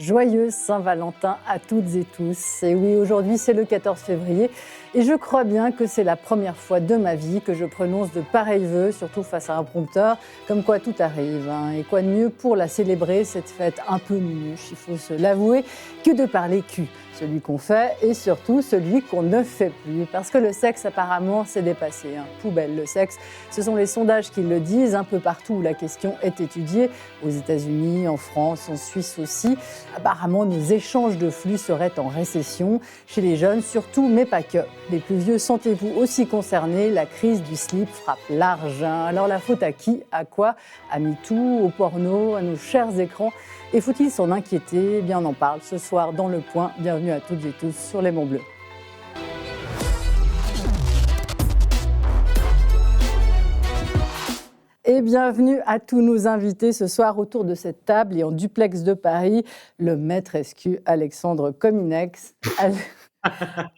Joyeuse Saint-Valentin à toutes et tous. Et oui, aujourd'hui c'est le 14 février et je crois bien que c'est la première fois de ma vie que je prononce de pareils vœux, surtout face à un prompteur, comme quoi tout arrive. Et quoi de mieux pour la célébrer, cette fête un peu nunuche, il faut se l'avouer, que de parler cul. Celui qu'on fait et surtout celui qu'on ne fait plus. Parce que le sexe, apparemment, c'est dépassé. Poubelle, le sexe. Ce sont les sondages qui le disent, un peu partout où la question est étudiée. Aux États-Unis, en France, en Suisse aussi. Apparemment, nos échanges de flux seraient en récession. Chez les jeunes, surtout, mais pas que. Les plus vieux, sentez-vous aussi concernés. La crise du slip frappe large. Alors la faute à qui? À quoi? À MeToo, au porno, à nos chers écrans? Et faut-il s'en inquiéter? Eh bien, on en parle ce soir dans Le Point. Bienvenue à toutes et tous sur Les Monts Bleus. Et bienvenue à tous nos invités ce soir autour de cette table et en duplex de Paris, le maître SQ Alexandre Kominex.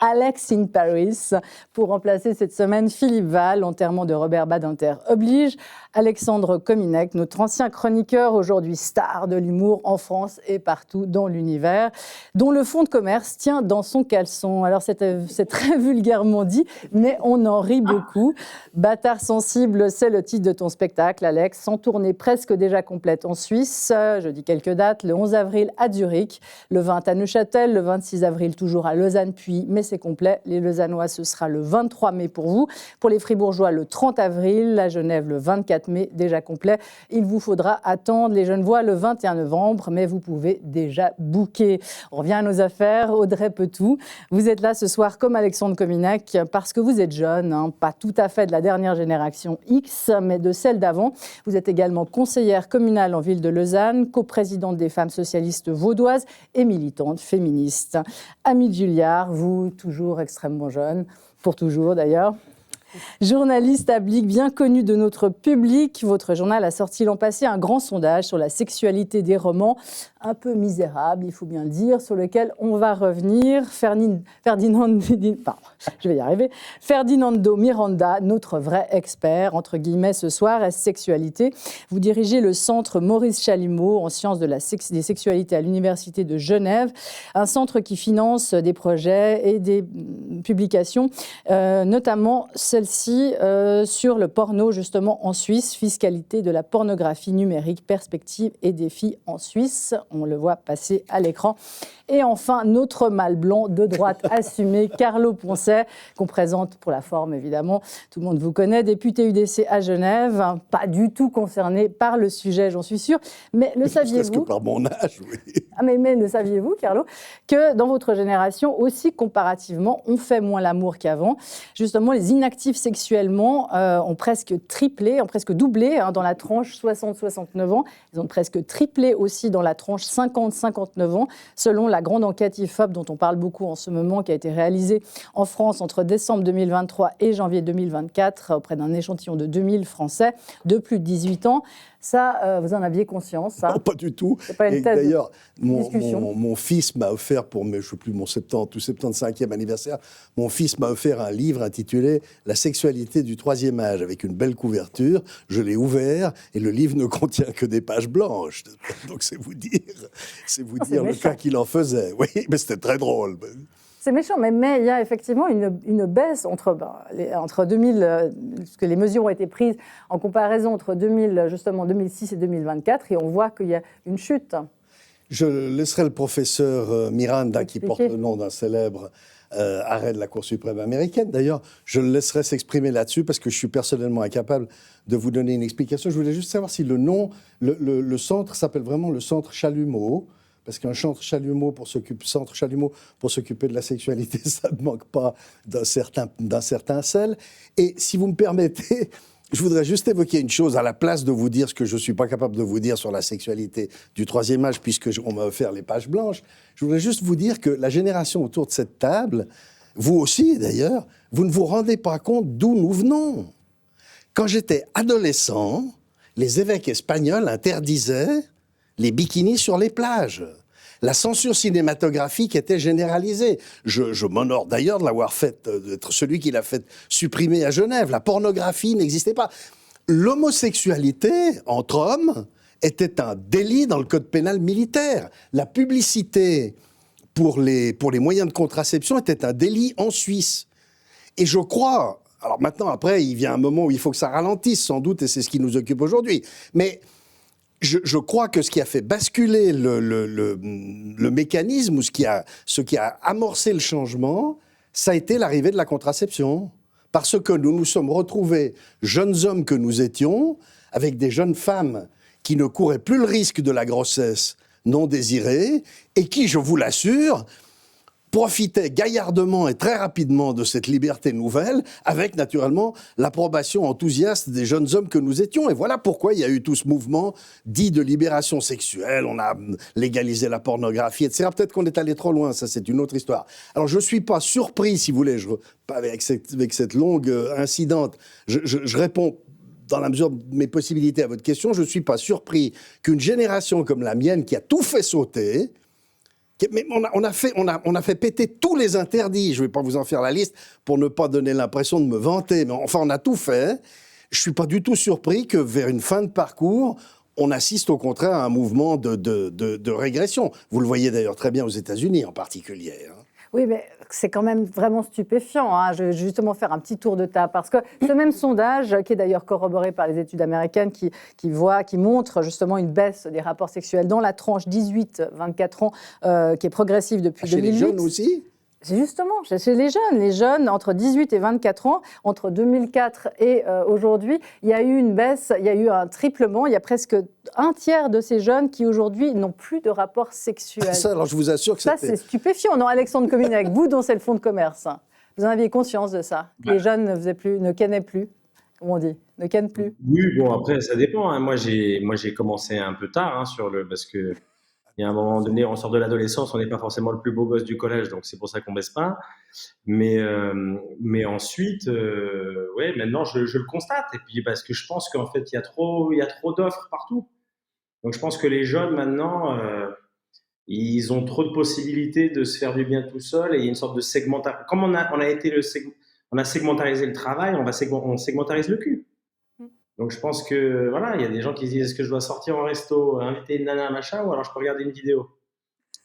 Alex in Paris, pour remplacer cette semaine Philippe Val, enterrement de Robert Badinter oblige. Alexandre Kominex, notre ancien chroniqueur, aujourd'hui star de l'humour en France et partout dans l'univers, dont le fonds de commerce tient dans son caleçon. Alors c'est très vulgairement dit, mais on en rit beaucoup. Bâtard sensible, c'est le titre de ton spectacle, Alex, en tournée presque déjà complète en Suisse. Je dis quelques dates, le 11 avril à Zurich, le 20 à Neuchâtel, le 26 avril toujours à Lausanne, puis, mais c'est complet, les Lausannois, ce sera le 23 mai pour vous. Pour les Fribourgeois, le 30 avril, à Genève, le 24 mai, déjà complet. Il vous faudra attendre les Genevois le 21 novembre, mais vous pouvez déjà booker. On revient à nos affaires. Audrey Petou, vous êtes là ce soir comme Alexandre Kominex parce que vous êtes jeune, pas tout à fait de la dernière génération X, mais de celle d'avant. Vous êtes également conseillère communale en ville de Lausanne, coprésidente des femmes socialistes vaudoises et militante féministe. Amie de Julliard, vous, toujours extrêmement jeune, pour toujours d'ailleurs. Journaliste public bien connu de notre public, votre journal a sorti l'an passé un grand sondage sur la sexualité des romans, un peu misérable, il faut bien le dire, sur lequel on va revenir. Ferdinando Miranda, notre vrai expert, entre guillemets, ce soir, sexualité. Vous dirigez le centre Maurice Chalumeau en sciences des sexualités à l'Université de Genève, un centre qui finance des projets et des publications, notamment celle-ci sur le porno justement en Suisse, fiscalité de la pornographie numérique, perspectives et défis en Suisse. On le voit passer à l'écran. Et enfin, notre mâle blanc de droite assumé, Carlo Poncet, qu'on présente pour la forme évidemment. Tout le monde vous connaît, député UDC à Genève, pas du tout concerné par le sujet, j'en suis sûre. Mais le saviez-vous? Presque par mon âge, oui. Ah mais le saviez-vous, Carlo, que dans votre génération aussi, comparativement, on fait moins l'amour qu'avant. Justement, les inactifs sexuellement ont presque triplé, ont presque doublé dans la tranche 60-69 ans. Ils ont presque triplé aussi dans la tranche 50-59 ans, selon la grande enquête IFOP dont on parle beaucoup en ce moment, qui a été réalisée en France entre décembre 2023 et janvier 2024 auprès d'un échantillon de 2000 Français de plus de 18 ans. Ça, vous en aviez conscience, ça? Non, pas du tout. C'est pas une thèse d'ailleurs, discussion. mon fils m'a offert, pour je ne sais plus, mon 70 ou 75e anniversaire, mon fils m'a offert un livre intitulé « La sexualité du troisième âge » avec une belle couverture. Je l'ai ouvert et le livre ne contient que des pages blanches. Donc c'est vous dire le cas qu'il en faisait. Oui, mais c'était très drôle. C'est méchant, mais il y a effectivement une baisse entre 2000, parce que les mesures ont été prises en comparaison entre 2006 et 2024, et on voit qu'il y a une chute. Je laisserai le professeur Miranda, qui porte le nom d'un célèbre arrêt de la Cour suprême américaine. D'ailleurs, je le laisserai s'exprimer là-dessus, parce que je suis personnellement incapable de vous donner une explication. Je voulais juste savoir si le nom, le centre s'appelle vraiment le centre Chalumeau. Parce qu'un centre Chalumeau pour s'occuper de la sexualité, ça ne manque pas d'un certain sel. Et si vous me permettez, je voudrais juste évoquer une chose à la place de vous dire ce que je ne suis pas capable de vous dire sur la sexualité du troisième âge, puisqu'on m'a offert les pages blanches. Je voudrais juste vous dire que la génération autour de cette table, vous aussi d'ailleurs, vous ne vous rendez pas compte d'où nous venons. Quand j'étais adolescent, les évêques espagnols interdisaient les bikinis sur les plages. La censure cinématographique était généralisée. Je m'honore d'ailleurs de l'avoir fait, d'être celui qui l'a fait supprimer à Genève. La pornographie n'existait pas. L'homosexualité entre hommes était un délit dans le code pénal militaire. La publicité pour les moyens de contraception était un délit en Suisse. Et je crois... Alors maintenant, après, il vient un moment où il faut que ça ralentisse, sans doute, et c'est ce qui nous occupe aujourd'hui. Mais je crois que ce qui a fait basculer le mécanisme, ou ce qui a amorcé le changement, ça a été l'arrivée de la contraception. Parce que nous nous sommes retrouvés, jeunes hommes que nous étions, avec des jeunes femmes qui ne couraient plus le risque de la grossesse non désirée, et qui, je vous l'assure, profitaient gaillardement et très rapidement de cette liberté nouvelle, avec naturellement l'approbation enthousiaste des jeunes hommes que nous étions. Et voilà pourquoi il y a eu tout ce mouvement dit de libération sexuelle, on a légalisé la pornographie, etc. Peut-être qu'on est allé trop loin, ça c'est une autre histoire. Alors je ne suis pas surpris, si vous voulez, avec cette longue incidente, je réponds dans la mesure de mes possibilités à votre question, je ne suis pas surpris qu'une génération comme la mienne, qui a tout fait sauter, mais on a fait péter tous les interdits. Je ne vais pas vous en faire la liste pour ne pas donner l'impression de me vanter. Mais enfin, on a tout fait. Je ne suis pas du tout surpris que vers une fin de parcours, on assiste au contraire à un mouvement de régression. Vous le voyez d'ailleurs très bien aux États-Unis en particulier. Oui, mais c'est quand même vraiment stupéfiant. Je vais justement faire un petit tour de table. Parce que ce même sondage, qui est d'ailleurs corroboré par les études américaines, qui montre justement une baisse des rapports sexuels dans la tranche 18-24 ans, qui est progressive depuis 2008. Chez les jeunes aussi ? C'est justement, chez les jeunes entre 18 et 24 ans, entre 2004 et aujourd'hui, il y a eu une baisse, il y a eu un triplement, il y a presque un tiers de ces jeunes qui aujourd'hui n'ont plus de rapport sexuel. Ça, alors je vous assure que ça, c'est stupéfiant. Non, Alexandre Kominek, vous dont c'est le fonds de commerce, vous en aviez conscience de ça? Les jeunes ne kennaient plus, comme on dit, ne kennent plus. Oui, bon après ça dépend. Hein. Moi j'ai commencé un peu tard parce que il y a un moment donné, on sort de l'adolescence, on n'est pas forcément le plus beau gosse du collège, donc c'est pour ça qu'on baisse pas. Mais ensuite, ouais, maintenant je le constate. Et puis parce que je pense qu'en fait il y a trop d'offres partout. Donc je pense que les jeunes maintenant, ils ont trop de possibilités de se faire du bien tout seul, et il y a une sorte de segmentation. Comme on a segmentarisé le travail, on segmentarise le cul. Donc je pense que voilà, il y a des gens qui se disent, est-ce que je dois sortir en resto, inviter une nana, machin, ou alors je peux regarder une vidéo.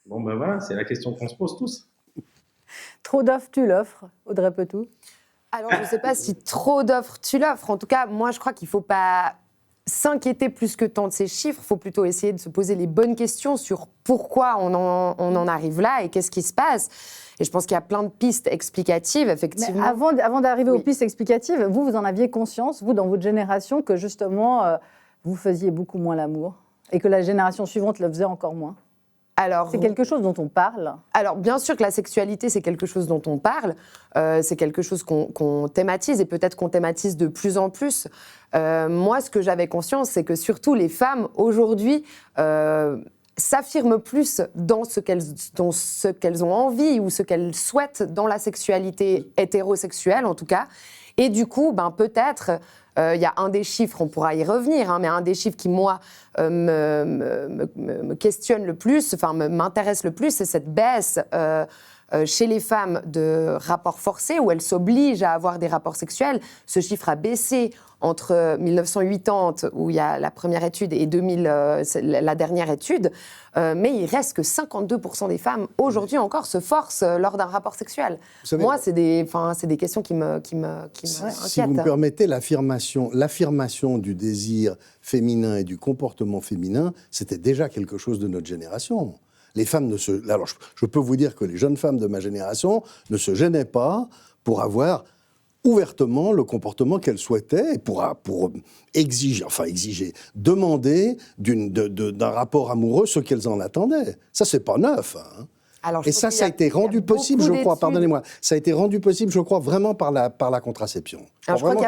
Bon ben voilà, c'est la question qu'on se pose tous. Trop d'offres, tu l'offres, Audrey Petou? Alors je ne sais pas si trop d'offres, tu l'offres. En tout cas, moi je crois qu'il ne faut pas s'inquiéter plus que tant de ces chiffres. Il faut plutôt essayer de se poser les bonnes questions sur pourquoi on en arrive là et qu'est-ce qui se passe. Et je pense qu'il y a plein de pistes explicatives, effectivement. Mais avant d'arriver aux pistes explicatives, vous en aviez conscience, vous, dans votre génération, que justement, vous faisiez beaucoup moins l'amour et que la génération suivante le faisait encore moins? C'est quelque chose dont on parle? Alors, bien sûr que la sexualité, c'est quelque chose dont on parle. C'est quelque chose qu'on thématise, et peut-être qu'on thématise de plus en plus. Moi, ce que j'avais conscience, c'est que surtout les femmes, aujourd'hui, s'affirment plus dans ce qu'elles ont envie ou ce qu'elles souhaitent dans la sexualité hétérosexuelle, en tout cas. Et du coup, peut-être, il y a un des chiffres, on pourra y revenir, mais un des chiffres qui, moi, me questionne le plus, m'intéresse le plus, c'est cette baisse chez les femmes de rapports forcés, où elles s'obligent à avoir des rapports sexuels. Ce chiffre a baissé entre 1980, où il y a la première étude, et 2000, la dernière étude, mais il reste que 52% des femmes, aujourd'hui encore, se forcent lors d'un rapport sexuel. Savez, moi, c'est des questions qui m'inquiètent. Si vous me permettez, l'affirmation du désir féminin et du comportement féminin, c'était déjà quelque chose de notre génération. Les femmes alors, je peux vous dire que les jeunes femmes de ma génération ne se gênaient pas pour avoir ouvertement le comportement qu'elles souhaitaient et pour demander d'un rapport amoureux ce qu'elles en attendaient. Ça, c'est pas neuf. Alors, et ça a été rendu possible, je crois, pardonnez-moi, ça a été rendu possible, je crois, vraiment par la contraception. Alors, je crois qu'il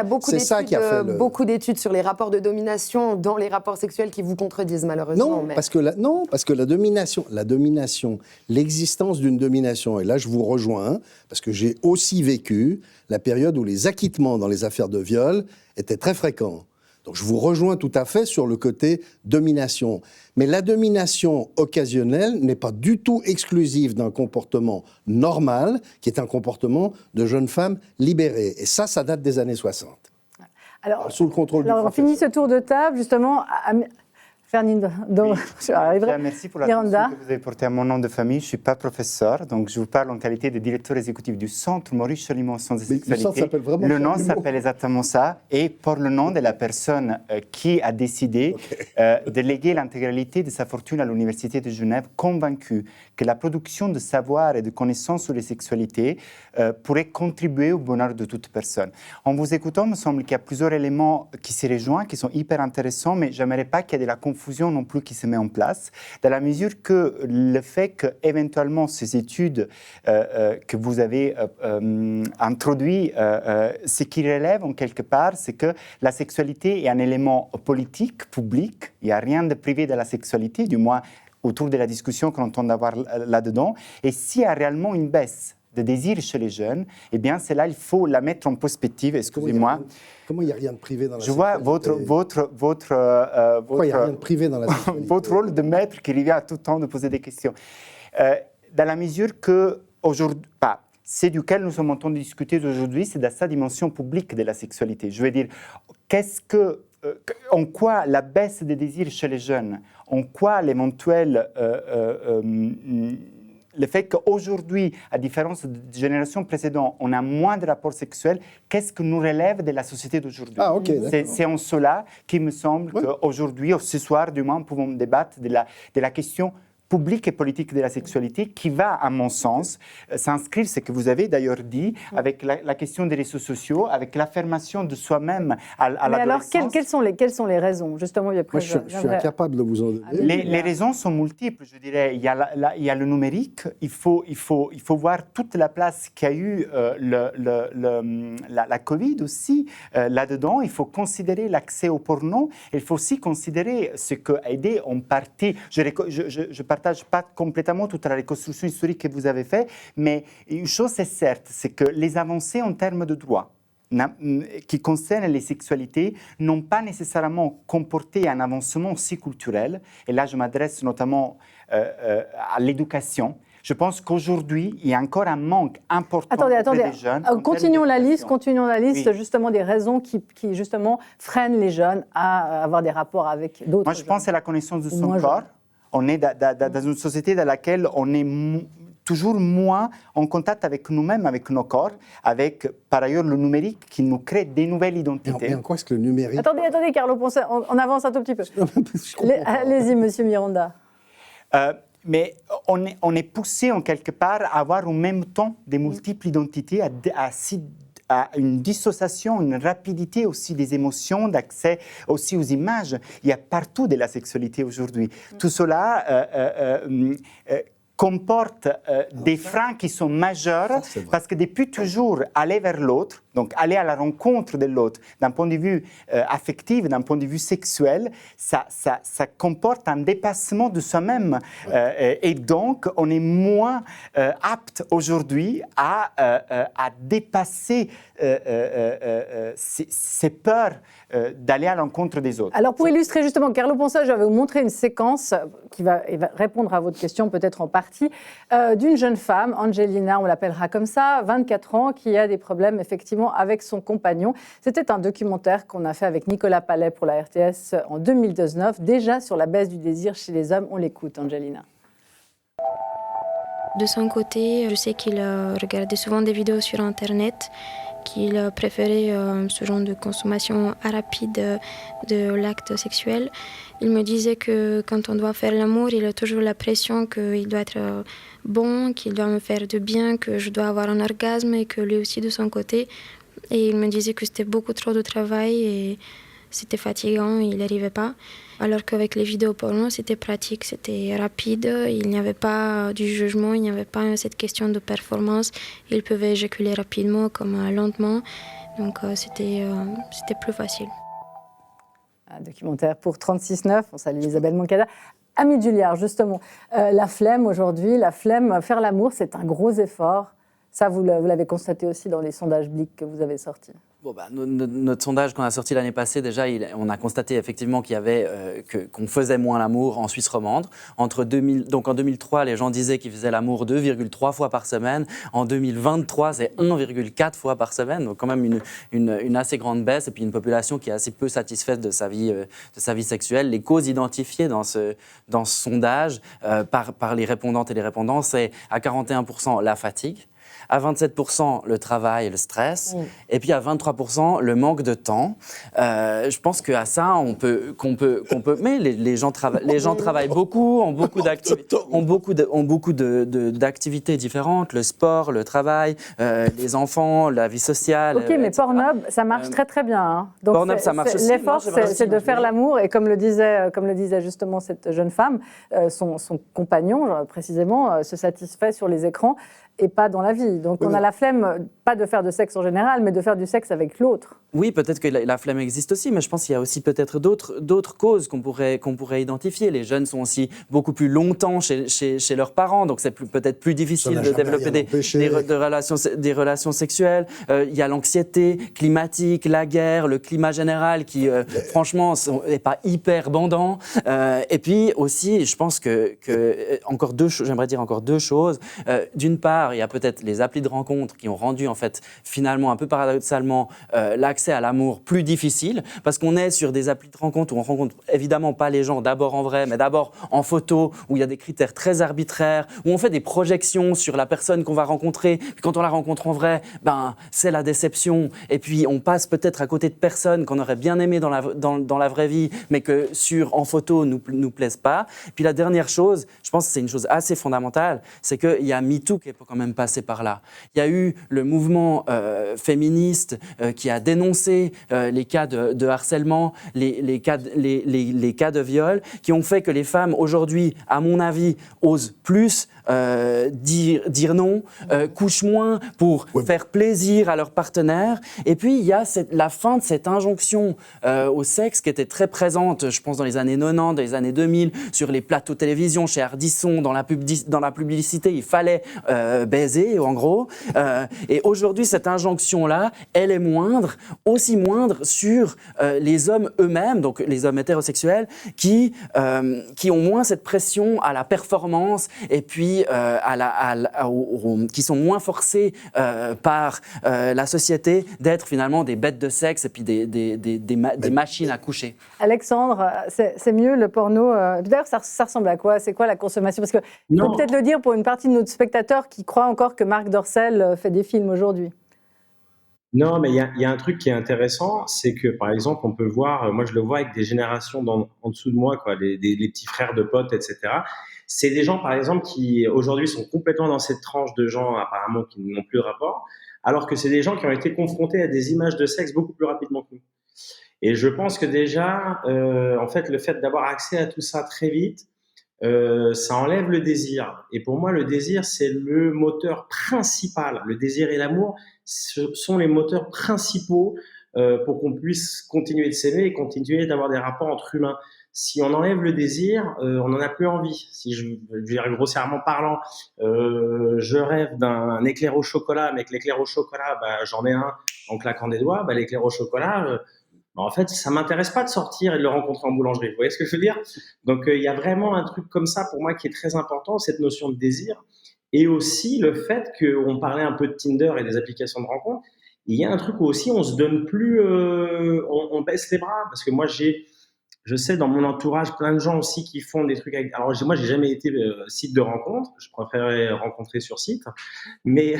y a beaucoup d'études sur les rapports de domination dans les rapports sexuels qui vous contredisent, malheureusement. Parce que la domination, l'existence d'une domination, et là je vous rejoins, parce que j'ai aussi vécu la période où les acquittements dans les affaires de viol étaient très fréquents. Donc je vous rejoins tout à fait sur le côté domination. Mais la domination occasionnelle n'est pas du tout exclusive d'un comportement normal, qui est un comportement de jeune femme libérée. Et ça date des années 60. Alors, sous le contrôle du on finit ce tour de table, justement. Fernando, je arriverai. Merci pour la Miranda. que vous avez portée à mon nom de famille. Je ne suis pas professeur, donc je vous parle en qualité de directeur exécutif du Centre Maurice Chalimont Sciences et Sexualité. Le centre s'appelle vraiment Le nom Chalimont. s'appelle exactement ça, et pour le nom de la personne qui a décidé de léguer l'intégralité de sa fortune à l'Université de Genève, convaincu que la production de savoir et de connaissances sur les sexualités pourrait contribuer au bonheur de toute personne. En vous écoutant, il me semble qu'il y a plusieurs éléments qui se rejoignent, qui sont hyper intéressants, mais je n'aimerais pas qu'il y ait de la confusion non plus qui se met en place, dans la mesure que le fait qu'éventuellement ces études que vous avez introduites, ce qui relève en quelque part, c'est que la sexualité est un élément politique, public, il n'y a rien de privé de la sexualité, du moins autour de la discussion qu'on entend avoir là-dedans, et s'il y a réellement une baisse de désir chez les jeunes, eh bien, c'est là, il faut la mettre en perspective, excusez-moi. Comment il n'y a rien de privé dans la Je sexualité? vois Pourquoi il n'y a rien de privé dans la sexualité? votre rôle de maître qui revient à tout temps de poser des questions. Dans la mesure que, aujourd'hui, c'est duquel nous sommes en train de discuter aujourd'hui, c'est dans sa dimension publique de la sexualité. Je veux dire, en quoi la baisse des désirs chez les jeunes, en quoi l'éventuel... le fait qu'aujourd'hui, à différence de générations précédentes, on a moins de rapports sexuels, qu'est-ce que nous relève de la société d'aujourd'hui? Ah, ok, d'accord. C'est en cela qu'il me semble qu'aujourd'hui, ce soir, du moins, nous pouvons débattre de la question publique et politique de la sexualité qui va, à mon sens, s'inscrire, ce que vous avez d'ailleurs dit, avec la question des réseaux sociaux, avec l'affirmation de soi-même à l'adolescence. Alors, quelles sont les raisons, justement? Moi, je suis incapable de vous en donner. Les raisons sont multiples, je dirais. Il y a le numérique. Il faut voir toute la place qu'a eu la Covid aussi là-dedans. Il faut considérer l'accès au porno. Il faut aussi considérer ce qu'a aidé en partie. Je partage pas complètement toute la reconstruction historique que vous avez faite, mais une chose est certes, c'est que les avancées en termes de droits qui concernent les sexualités n'ont pas nécessairement comporté un avancement aussi culturel. Et là, je m'adresse notamment à l'éducation. Je pense qu'aujourd'hui, il y a encore un manque important Attendez. des jeunes. Continuons la liste Oui. justement des raisons qui justement freinent les jeunes à avoir des rapports avec d'autres. Moi, je pense à la connaissance de son Moins corps. jeunes. On est dans une société dans laquelle on est toujours moins en contact avec nous-mêmes, avec nos corps, avec par ailleurs le numérique qui nous crée des nouvelles identités. Et en quoi est-ce que le numérique... Attendez, Carlo Ponce, on avance un tout petit peu. Allez-y, monsieur Miranda. Mais on est poussé en quelque part à avoir en même temps des multiples identités, à une dissociation, une rapidité aussi des émotions, d'accès aussi aux images. Il y a partout de la sexualité aujourd'hui. Tout cela comporte des freins qui sont majeurs parce que depuis toujours, aller vers l'autre, donc aller à la rencontre de l'autre, d'un point de vue affectif, d'un point de vue sexuel, ça comporte un dépassement de soi-même. Et donc, on est moins apte aujourd'hui à dépasser ces peurs d'aller à l'encontre des autres. Alors, pour illustrer justement, Carlo Ponce, je vais vous montrer une séquence qui va répondre à votre question, peut-être en partie, d'une jeune femme, Angelina, on l'appellera comme ça, 24 ans, qui a des problèmes effectivement avec son compagnon. C'était un documentaire qu'on a fait avec Nicolas Palais pour la RTS en 2019, déjà sur la baisse du désir chez les hommes. On l'écoute, Angelina. De son côté, je sais qu'il regardait souvent des vidéos sur Internet, qu'il préférait ce genre de consommation rapide de l'acte sexuel. Il me disait que quand on doit faire l'amour, il a toujours la pression qu'il doit être bon, qu'il doit me faire de bien, que je dois avoir un orgasme et que lui aussi de son côté. Et il me disait que c'était beaucoup trop de travail et c'était fatigant, il n'y arrivait pas. Alors qu'avec les vidéos porno, c'était pratique, c'était rapide, il n'y avait pas du jugement, il n'y avait pas cette question de performance. Il pouvait éjaculer rapidement comme lentement, donc c'était plus facile. Un documentaire pour 36.9, on salue Isabelle Moncada. Ami Julliard, justement, la flemme aujourd'hui, faire l'amour, c'est un gros effort. Ça, vous l'avez constaté aussi dans les sondages Blick que vous avez sortis. Bon, notre sondage qu'on a sorti l'année passée, déjà, on a constaté effectivement qu'il y avait qu'on faisait moins l'amour en Suisse romande. Donc en 2003, les gens disaient qu'ils faisaient l'amour 2,3 fois par semaine. En 2023, c'est 1,4 fois par semaine. Donc quand même une assez grande baisse et puis une population qui est assez peu satisfaite de sa vie sexuelle. Les causes identifiées dans ce sondage par les répondantes et les répondants, c'est à 41% la fatigue, à 27% le travail et le stress, et puis à 23% le manque de temps. Je pense qu'à ça, mais les gens travaillent beaucoup, ont beaucoup d'activités différentes, le sport, le travail, les enfants, la vie sociale. Ok, mais Pornhub, ça marche très très bien. Hein. Donc Pornhub, ça marche aussi. L'effort, c'est de faire l'amour, et comme le disait justement cette jeune femme, son compagnon, précisément, se satisfait sur les écrans et pas dans la vie. Donc on a la flemme, pas de faire de sexe en général, mais de faire du sexe avec l'autre. Oui, peut-être que la flemme existe aussi, mais je pense qu'il y a aussi peut-être d'autres causes qu'on pourrait identifier. Les jeunes sont aussi beaucoup plus longtemps chez leurs parents, donc c'est peut-être plus difficile de développer des relations sexuelles. Il y a l'anxiété climatique, la guerre, le climat général qui, franchement, n'est pas hyper bandant. Et puis aussi, je pense que j'aimerais dire encore deux choses. D'une part, il y a peut-être les applis de rencontres qui ont rendu, en fait, finalement, un peu paradoxalement, l'accès à l'amour plus difficile, parce qu'on est sur des applis de rencontres où on rencontre évidemment pas les gens d'abord en vrai, mais d'abord en photo, où il y a des critères très arbitraires, où on fait des projections sur la personne qu'on va rencontrer, puis quand on la rencontre en vrai, c'est la déception, et puis on passe peut-être à côté de personnes qu'on aurait bien aimées dans la vraie vie, mais que en photo nous plaisent pas. Puis la dernière chose, je pense que c'est une chose assez fondamentale, c'est qu'il y a MeToo qui est quand même passé par là. Il y a eu le mouvement féministe qui a dénoncé les cas de harcèlement, les cas de viol, qui ont fait que les femmes aujourd'hui, à mon avis, osent plus dire non, couchent moins pour faire plaisir à leur partenaire. Et puis, il y a la fin de cette injonction au sexe qui était très présente, je pense, dans les années 90, dans les années 2000, sur les plateaux de télévision, chez Ardisson, dans la publicité, il fallait baiser, en gros. Et aujourd'hui, cette injonction-là, elle est moindre, aussi moindre sur les hommes eux-mêmes, donc les hommes hétérosexuels, qui ont moins cette pression à la performance et puis qui sont moins forcés par la société d'être finalement des bêtes de sexe et puis des machines à coucher. Alexandre, c'est mieux le porno. D'ailleurs, ça ressemble à quoi? C'est quoi la consommation? Parce que il faut peut-être le dire pour une partie de nos spectateurs qui croient encore que Marc Dorcel fait des films aujourd'hui. Non, mais il y a un truc qui est intéressant, c'est que par exemple, on peut voir, moi je le vois avec des générations en dessous de moi, quoi, les petits frères de potes, etc. C'est des gens, par exemple, qui aujourd'hui sont complètement dans cette tranche de gens apparemment qui n'ont plus de rapport, alors que c'est des gens qui ont été confrontés à des images de sexe beaucoup plus rapidement que nous. Et je pense que déjà, en fait, le fait d'avoir accès à tout ça très vite, ça enlève le désir. Et pour moi, le désir, c'est le moteur principal. Le désir et l'amour, ce sont les moteurs principaux pour qu'on puisse continuer de s'aimer et continuer d'avoir des rapports entre humains. Si on enlève le désir, on n'en a plus envie. Si je veux dire grossièrement parlant, je rêve d'un éclair au chocolat, mais que l'éclair au chocolat, j'en ai un en claquant des doigts. L'éclair au chocolat, en fait, ça m'intéresse pas de sortir et de le rencontrer en boulangerie. Vous voyez ce que je veux dire? Donc, il y a vraiment un truc comme ça pour moi qui est très important, cette notion de désir. Et aussi le fait qu'on parlait un peu de Tinder et des applications de rencontre. Il y a un truc où aussi on se donne plus, on baisse les bras. Parce que moi, je sais dans mon entourage plein de gens aussi qui font des trucs avec. Alors moi, j'ai jamais été site de rencontre. Je préférais rencontrer sur site. Mais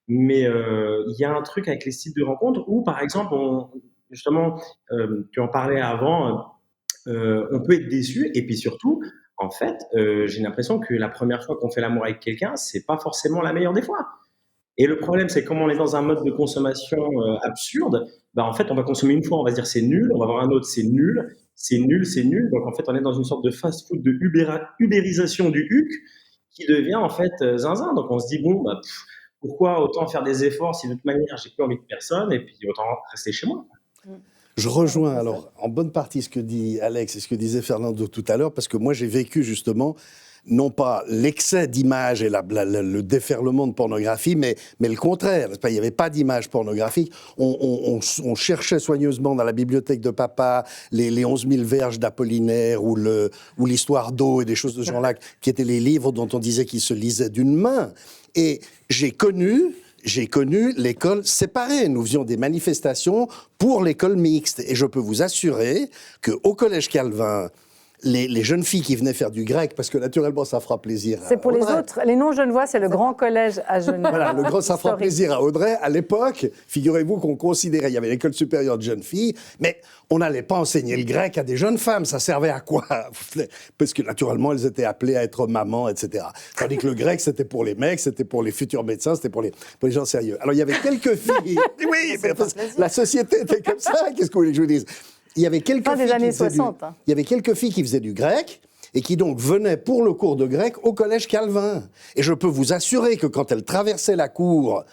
il y a un truc avec les sites de rencontres où, par exemple, justement, tu en parlais avant, on peut être déçu. Et puis surtout, en fait, j'ai l'impression que la première fois qu'on fait l'amour avec quelqu'un, c'est pas forcément la meilleure des fois. Et le problème, c'est que comme on est dans un mode de consommation absurde, en fait, on va consommer une fois, on va se dire c'est nul, on va voir un autre, c'est nul, c'est nul, c'est nul. Donc, en fait, on est dans une sorte de fast-food de ubérisation du HUC qui devient, en fait, zinzin. Donc, on se dit, bon, pourquoi autant faire des efforts si de toute manière, j'ai plus envie de personne et puis autant rester chez moi. Je rejoins alors en bonne partie ce que dit Alex et ce que disait Fernando tout à l'heure, parce que moi j'ai vécu justement non pas l'excès d'images et le déferlement de pornographie, mais le contraire. Il n'y avait pas d'images pornographiques. On cherchait soigneusement dans la bibliothèque de papa les 11 000 verges d'Apollinaire ou l'histoire d'eau et des choses de ce genre-là, qui étaient les livres dont on disait qu'ils se lisaient d'une main. Et j'ai connu l'école séparée. Nous faisions des manifestations pour l'école mixte. Et je peux vous assurer qu'au Collège Calvin, les jeunes filles qui venaient faire du grec, parce que naturellement ça fera plaisir à C'est pour Audrey. les autres. Les non-genevois, c'est le grand collège à Genève. Voilà, ça fera plaisir à Audrey. À l'époque, figurez-vous qu'on considérait, il y avait l'école supérieure de jeunes filles, mais on n'allait pas enseigner le grec à des jeunes femmes. Ça servait à quoi? Parce que naturellement, elles étaient appelées à être mamans, etc. Tandis que le grec, c'était pour les mecs, c'était pour les futurs médecins, c'était pour les gens sérieux. Alors, il y avait quelques filles. Oui, mais la société était comme ça. Qu'est-ce que vous voulez que je vous dise? Il y avait quelques filles des années qui faisaient 60. il y avait quelques filles qui faisaient du grec et qui donc venaient pour le cours de grec au Collège Calvin. Et je peux vous assurer que quand elles traversaient la cour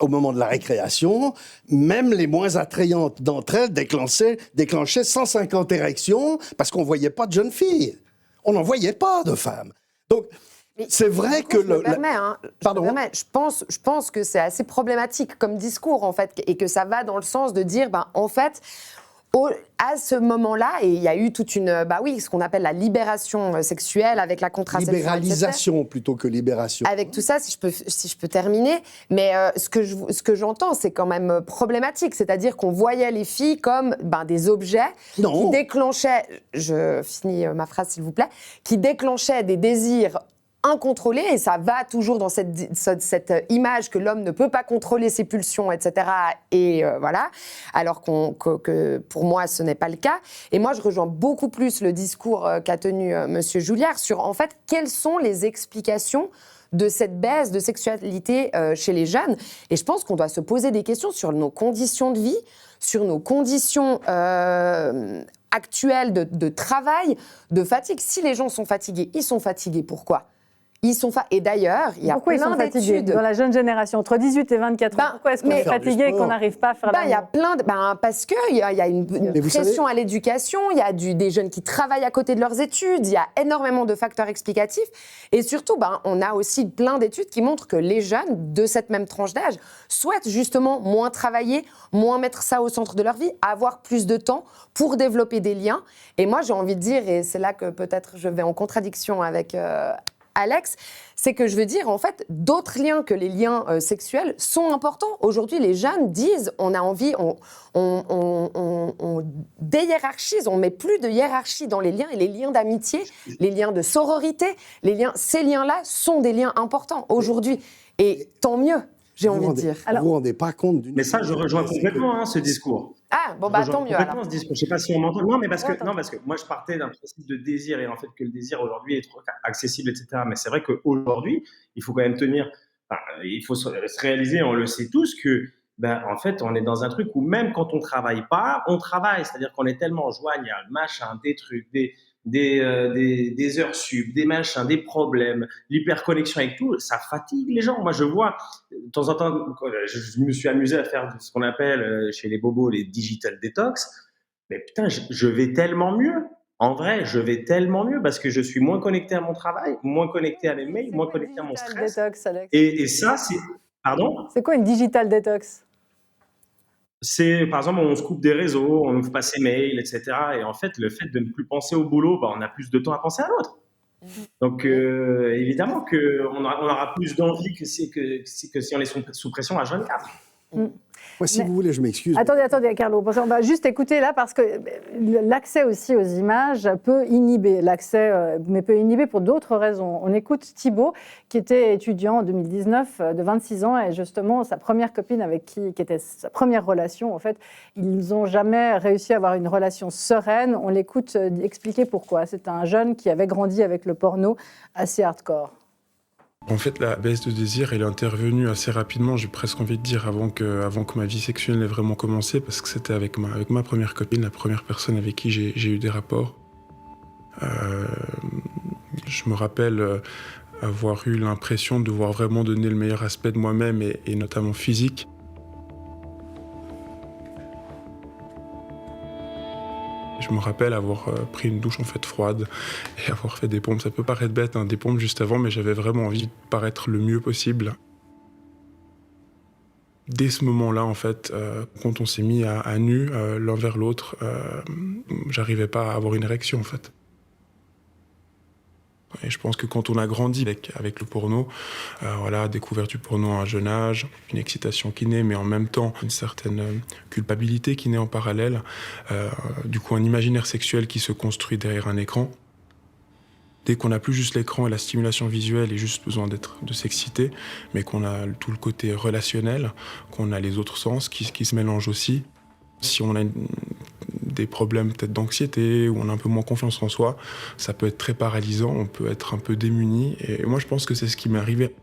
au moment de la récréation, même les moins attrayantes d'entre elles déclenchaient 150 érections parce qu'on ne voyait pas de jeunes filles. On n'en voyait pas de femmes. Donc, c'est vrai que je pense que c'est assez problématique comme discours, en fait, et que ça va dans le sens de dire, en fait, à ce moment-là, et il y a eu toute une, ce qu'on appelle la libération sexuelle avec la contraception. Libéralisation plutôt que libération. Avec tout ça, si je peux terminer, mais ce que j'entends, c'est quand même problématique, c'est-à-dire qu'on voyait les filles comme des objets qui déclenchaient, je finis ma phrase s'il vous plaît, qui déclenchaient des désirs incontrôlé, et ça va toujours dans cette image que l'homme ne peut pas contrôler ses pulsions, etc. Et voilà, alors que pour moi, ce n'est pas le cas. Et moi, je rejoins beaucoup plus le discours qu'a tenu Monsieur Julliard sur, en fait, quelles sont les explications de cette baisse de sexualité chez les jeunes. Et je pense qu'on doit se poser des questions sur nos conditions de vie, sur nos conditions actuelles de travail, de fatigue. Si les gens sont fatigués, ils sont fatigués. Pourquoi ? Et d'ailleurs, il y a plein d'études. Dans la jeune génération, entre 18 et 24 ans, pourquoi est-ce qu'on est fatigué et qu'on n'arrive pas à faire l'amour ? Il y a plein de... parce qu'il y a une pression à l'éducation, il y a des jeunes qui travaillent à côté de leurs études, il y a énormément de facteurs explicatifs. Et surtout, on a aussi plein d'études qui montrent que les jeunes de cette même tranche d'âge souhaitent justement moins travailler, moins mettre ça au centre de leur vie, avoir plus de temps pour développer des liens. Et moi, j'ai envie de dire, et c'est là que peut-être je vais en contradiction avec... Alex, c'est que je veux dire, en fait, d'autres liens que les liens sexuels sont importants. Aujourd'hui, les jeunes disent, on a envie, on déhiérarchise, on met plus de hiérarchie dans les liens, et les liens d'amitié, les liens de sororité, ces liens-là sont des liens importants aujourd'hui. Et tant mieux, j'ai envie de dire. Alors, vous ne vous rendez pas compte d'une... Mais ça, je rejoins complètement ce discours. Ah, tant mieux alors. Ce discours. Je ne sais pas si on m'entend. Non, parce que moi, je partais d'un principe de désir, et en fait, que le désir aujourd'hui est trop accessible, etc. Mais c'est vrai qu'aujourd'hui, il faut quand même il faut se réaliser, on le sait tous, que, en fait, on est dans un truc où même quand on ne travaille pas, on travaille. C'est-à-dire qu'on est tellement joignable, des trucs, des heures sub, des machins, des problèmes, l'hyperconnexion avec tout, ça fatigue les gens. Moi, je vois, de temps en temps, je me suis amusé à faire ce qu'on appelle chez les bobos les digital detox. Mais putain, je vais tellement mieux. En vrai, je vais tellement mieux parce que je suis moins connecté à mon travail, moins connecté à mes mails, moins connecté à mon stress. Detox, Alex. Et ça, c'est... Pardon ? C'est quoi une digital detox ? C'est, par exemple, on se coupe des réseaux, on n'ouvre pas ses mails, etc. Et en fait, le fait de ne plus penser au boulot, on a plus de temps à penser à l'autre. Donc, évidemment qu'on aura plus d'envie que si on est sous pression à 24. Moi, si vous voulez, je m'excuse. Attendez, Carlo, on va juste écouter là, parce que l'accès aussi aux images peut inhiber mais peut inhiber pour d'autres raisons. On écoute Thibaut, qui était étudiant en 2019, de 26 ans, et justement, sa première copine qui était sa première relation, en fait, ils n'ont jamais réussi à avoir une relation sereine. On l'écoute expliquer pourquoi. C'est un jeune qui avait grandi avec le porno assez hardcore. En fait, la baisse de désir, elle est intervenue assez rapidement, j'ai presque envie de dire, avant que ma vie sexuelle n'ait vraiment commencé, parce que c'était avec ma première copine, la première personne avec qui j'ai eu des rapports. Je me rappelle avoir eu l'impression de devoir vraiment donner le meilleur aspect de moi-même, et notamment physique. Je me rappelle avoir pris une douche en fait froide et avoir fait des pompes. Ça peut paraître bête, hein, des pompes juste avant, mais j'avais vraiment envie de paraître le mieux possible. Dès ce moment-là, en fait, quand on s'est mis à nu l'un vers l'autre, j'arrivais pas à avoir une érection, en fait. Et je pense que quand on a grandi avec le porno, voilà, découvert du porno à un jeune âge, une excitation qui naît, mais en même temps une certaine culpabilité qui naît en parallèle, du coup un imaginaire sexuel qui se construit derrière un écran. Dès qu'on n'a plus juste l'écran et la stimulation visuelle et juste besoin de s'exciter, mais qu'on a tout le côté relationnel, qu'on a les autres sens qui se mélangent aussi. Si on a des problèmes peut-être d'anxiété ou on a un peu moins confiance en soi, ça peut être très paralysant, on peut être un peu démuni. Et moi, je pense que c'est ce qui m'est arrivé.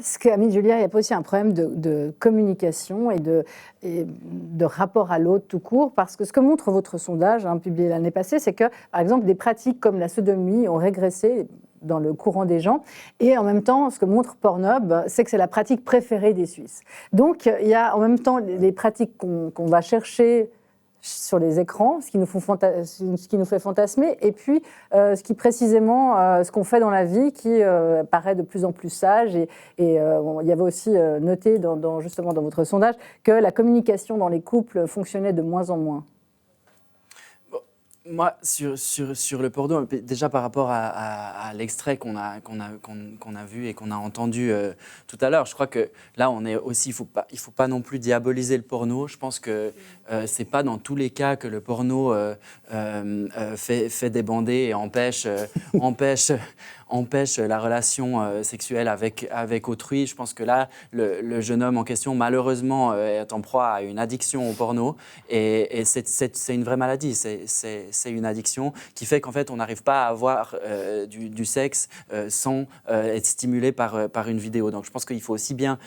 Ce qu'a mis Julia, il y a pas aussi un problème de communication et de rapport à l'autre tout court, parce que ce que montre votre sondage, publié l'année passée, c'est que, par exemple, des pratiques comme la sodomie ont régressé dans le courant des gens, et en même temps, ce que montre Pornhub, c'est que c'est la pratique préférée des Suisses. Donc, il y a en même temps les pratiques qu'on va chercher sur les écrans, ce qui nous fait fantasmer, et puis ce qui précisément, ce qu'on fait dans la vie qui paraît de plus en plus sage. Et il y avait aussi noté justement dans votre sondage que la communication dans les couples fonctionnait de moins en moins. Moi, sur le porno, déjà par rapport à l'extrait qu'on a vu et qu'on a entendu tout à l'heure, je crois que là, on est aussi, il faut pas non plus diaboliser le porno. Je pense que c'est pas dans tous les cas que le porno fait débander et empêche la relation sexuelle avec autrui. Je pense que là, le jeune homme en question, malheureusement, est en proie à une addiction au porno. Et c'est une vraie maladie. C'est une addiction qui fait qu'en fait, on n'arrive pas à avoir du sexe sans être stimulé par une vidéo. Donc, je pense qu'il faut aussi bien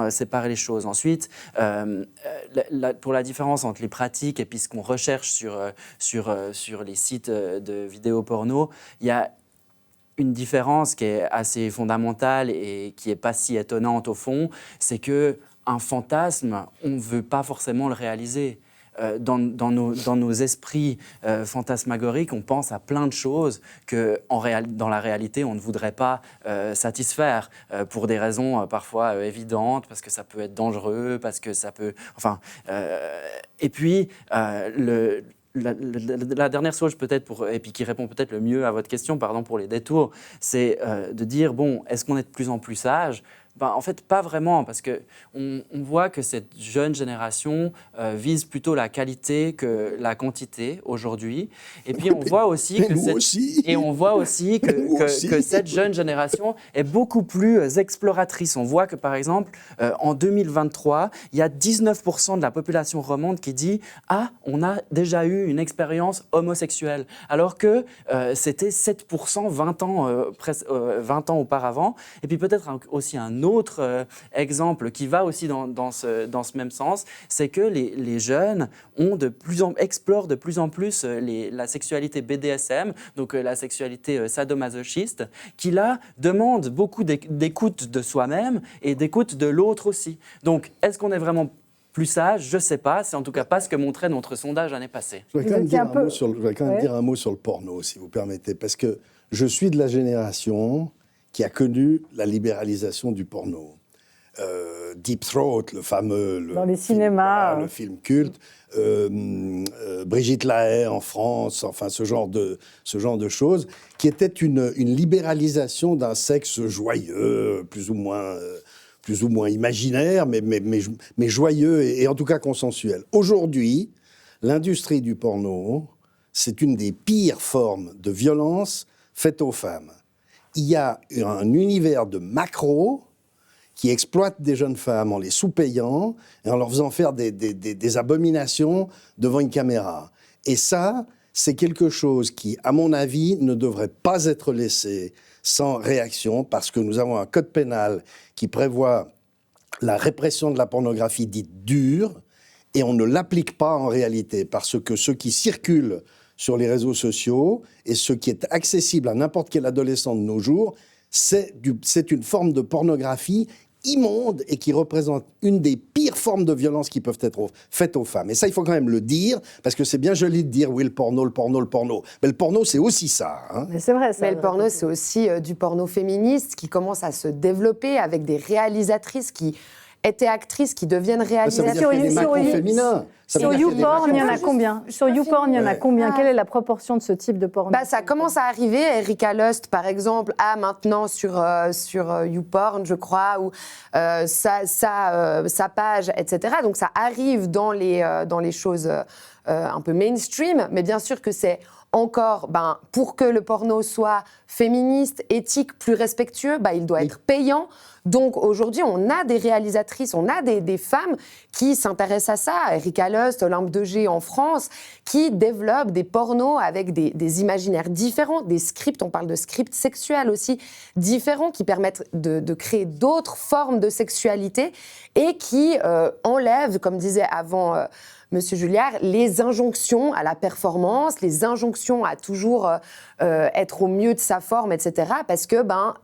séparer les choses. Ensuite, pour la différence entre les pratiques et puis ce qu'on recherche sur les sites de vidéos porno, il y a une différence qui est assez fondamentale et qui n'est pas si étonnante au fond, c'est qu'un fantasme, on ne veut pas forcément le réaliser. Dans nos esprits fantasmagoriques, on pense à plein de choses que dans la réalité, on ne voudrait pas satisfaire pour des raisons parfois évidentes, parce que ça peut être dangereux, parce que ça peut... Enfin, et puis, la dernière chose peut-être, et puis qui répond peut-être le mieux à votre question, pardon pour les détours, c'est de dire, bon, est-ce qu'on est de plus en plus sage ? En fait, pas vraiment, parce qu'on voit que cette jeune génération vise plutôt la qualité que la quantité aujourd'hui. Et puis, on voit aussi que cette jeune génération est beaucoup plus exploratrice. On voit que, par exemple, en 2023, il y a 19% de la population romande qui dit « Ah, on a déjà eu une expérience homosexuelle », alors que c'était 7% 20 ans auparavant. Et puis, peut-être aussi un autre exemple qui va aussi dans ce même sens, c'est que les jeunes explorent de plus en plus la sexualité BDSM, donc la sexualité sadomasochiste, qui là demande beaucoup d'écoute de soi-même et d'écoute de l'autre aussi. Donc, est-ce qu'on est vraiment plus sage? Je ne sais pas. C'est en tout cas pas ce que montrait notre sondage l'année passée. Je voudrais quand même dire un mot sur le porno, si vous permettez, parce que je suis de la génération qui a connu la libéralisation du porno. Deep Throat, le fameux... Dans les cinémas. Le film culte. Brigitte Lahaie en France, enfin ce genre de choses, qui était une libéralisation d'un sexe joyeux, plus ou moins imaginaire, mais joyeux et en tout cas consensuel. Aujourd'hui, l'industrie du porno, c'est une des pires formes de violence faites aux femmes. Il y a un univers de macros qui exploitent des jeunes femmes en les sous-payant et en leur faisant faire des abominations devant une caméra. Et ça, c'est quelque chose qui, à mon avis, ne devrait pas être laissé sans réaction, parce que nous avons un code pénal qui prévoit la répression de la pornographie dite dure, et on ne l'applique pas en réalité, parce que ce qui circule sur les réseaux sociaux et ce qui est accessible à n'importe quel adolescent de nos jours, c'est une forme de pornographie immonde et qui représente une des pires formes de violence qui peuvent être faites aux femmes. Et ça, il faut quand même le dire, parce que c'est bien joli de dire, oui, le porno. Mais le porno, c'est aussi ça. Hein. Mais c'est vrai, ça. Mais le porno, c'est aussi du porno féministe qui commence à se développer avec des réalisatrices qui étaient actrices, qui deviennent réalisatrices. Ça veut dire qu'il y a des macros féminins. Sur YouPorn, il y en a combien? Sur YouPorn, il y en a combien? Quelle est la proportion de ce type de porno? Ça commence à arriver. Erika Lust, par exemple, a maintenant sur YouPorn, je crois, ou sa page, etc. Donc ça arrive dans les choses un peu mainstream, mais bien sûr que c'est encore, pour que le porno soit féministe, éthique, plus respectueux, il doit être payant. Donc aujourd'hui, on a des réalisatrices, on a des femmes qui s'intéressent à ça. Erika Lust, Olympe de G en France, qui développent des pornos avec des imaginaires différents, des scripts, on parle de scripts sexuels aussi, différents, qui permettent de créer d'autres formes de sexualité et qui enlèvent, comme disait avant Monsieur Julliard, les injonctions à la performance, les injonctions à toujours être au mieux de sa forme, etc. Parce que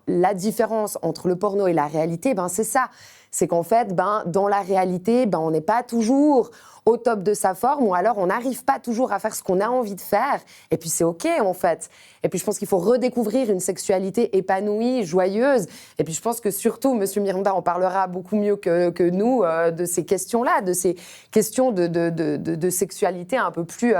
la différence entre le porno et la réalité, c'est ça. C'est qu'en fait, dans la réalité, on n'est pas toujours au top de sa forme, ou alors on n'arrive pas toujours à faire ce qu'on a envie de faire. Et puis c'est OK, en fait. Et puis je pense qu'il faut redécouvrir une sexualité épanouie, joyeuse. Et puis je pense que surtout, Monsieur Miranda en parlera beaucoup mieux que nous de ces questions-là, de ces questions de sexualité un peu plus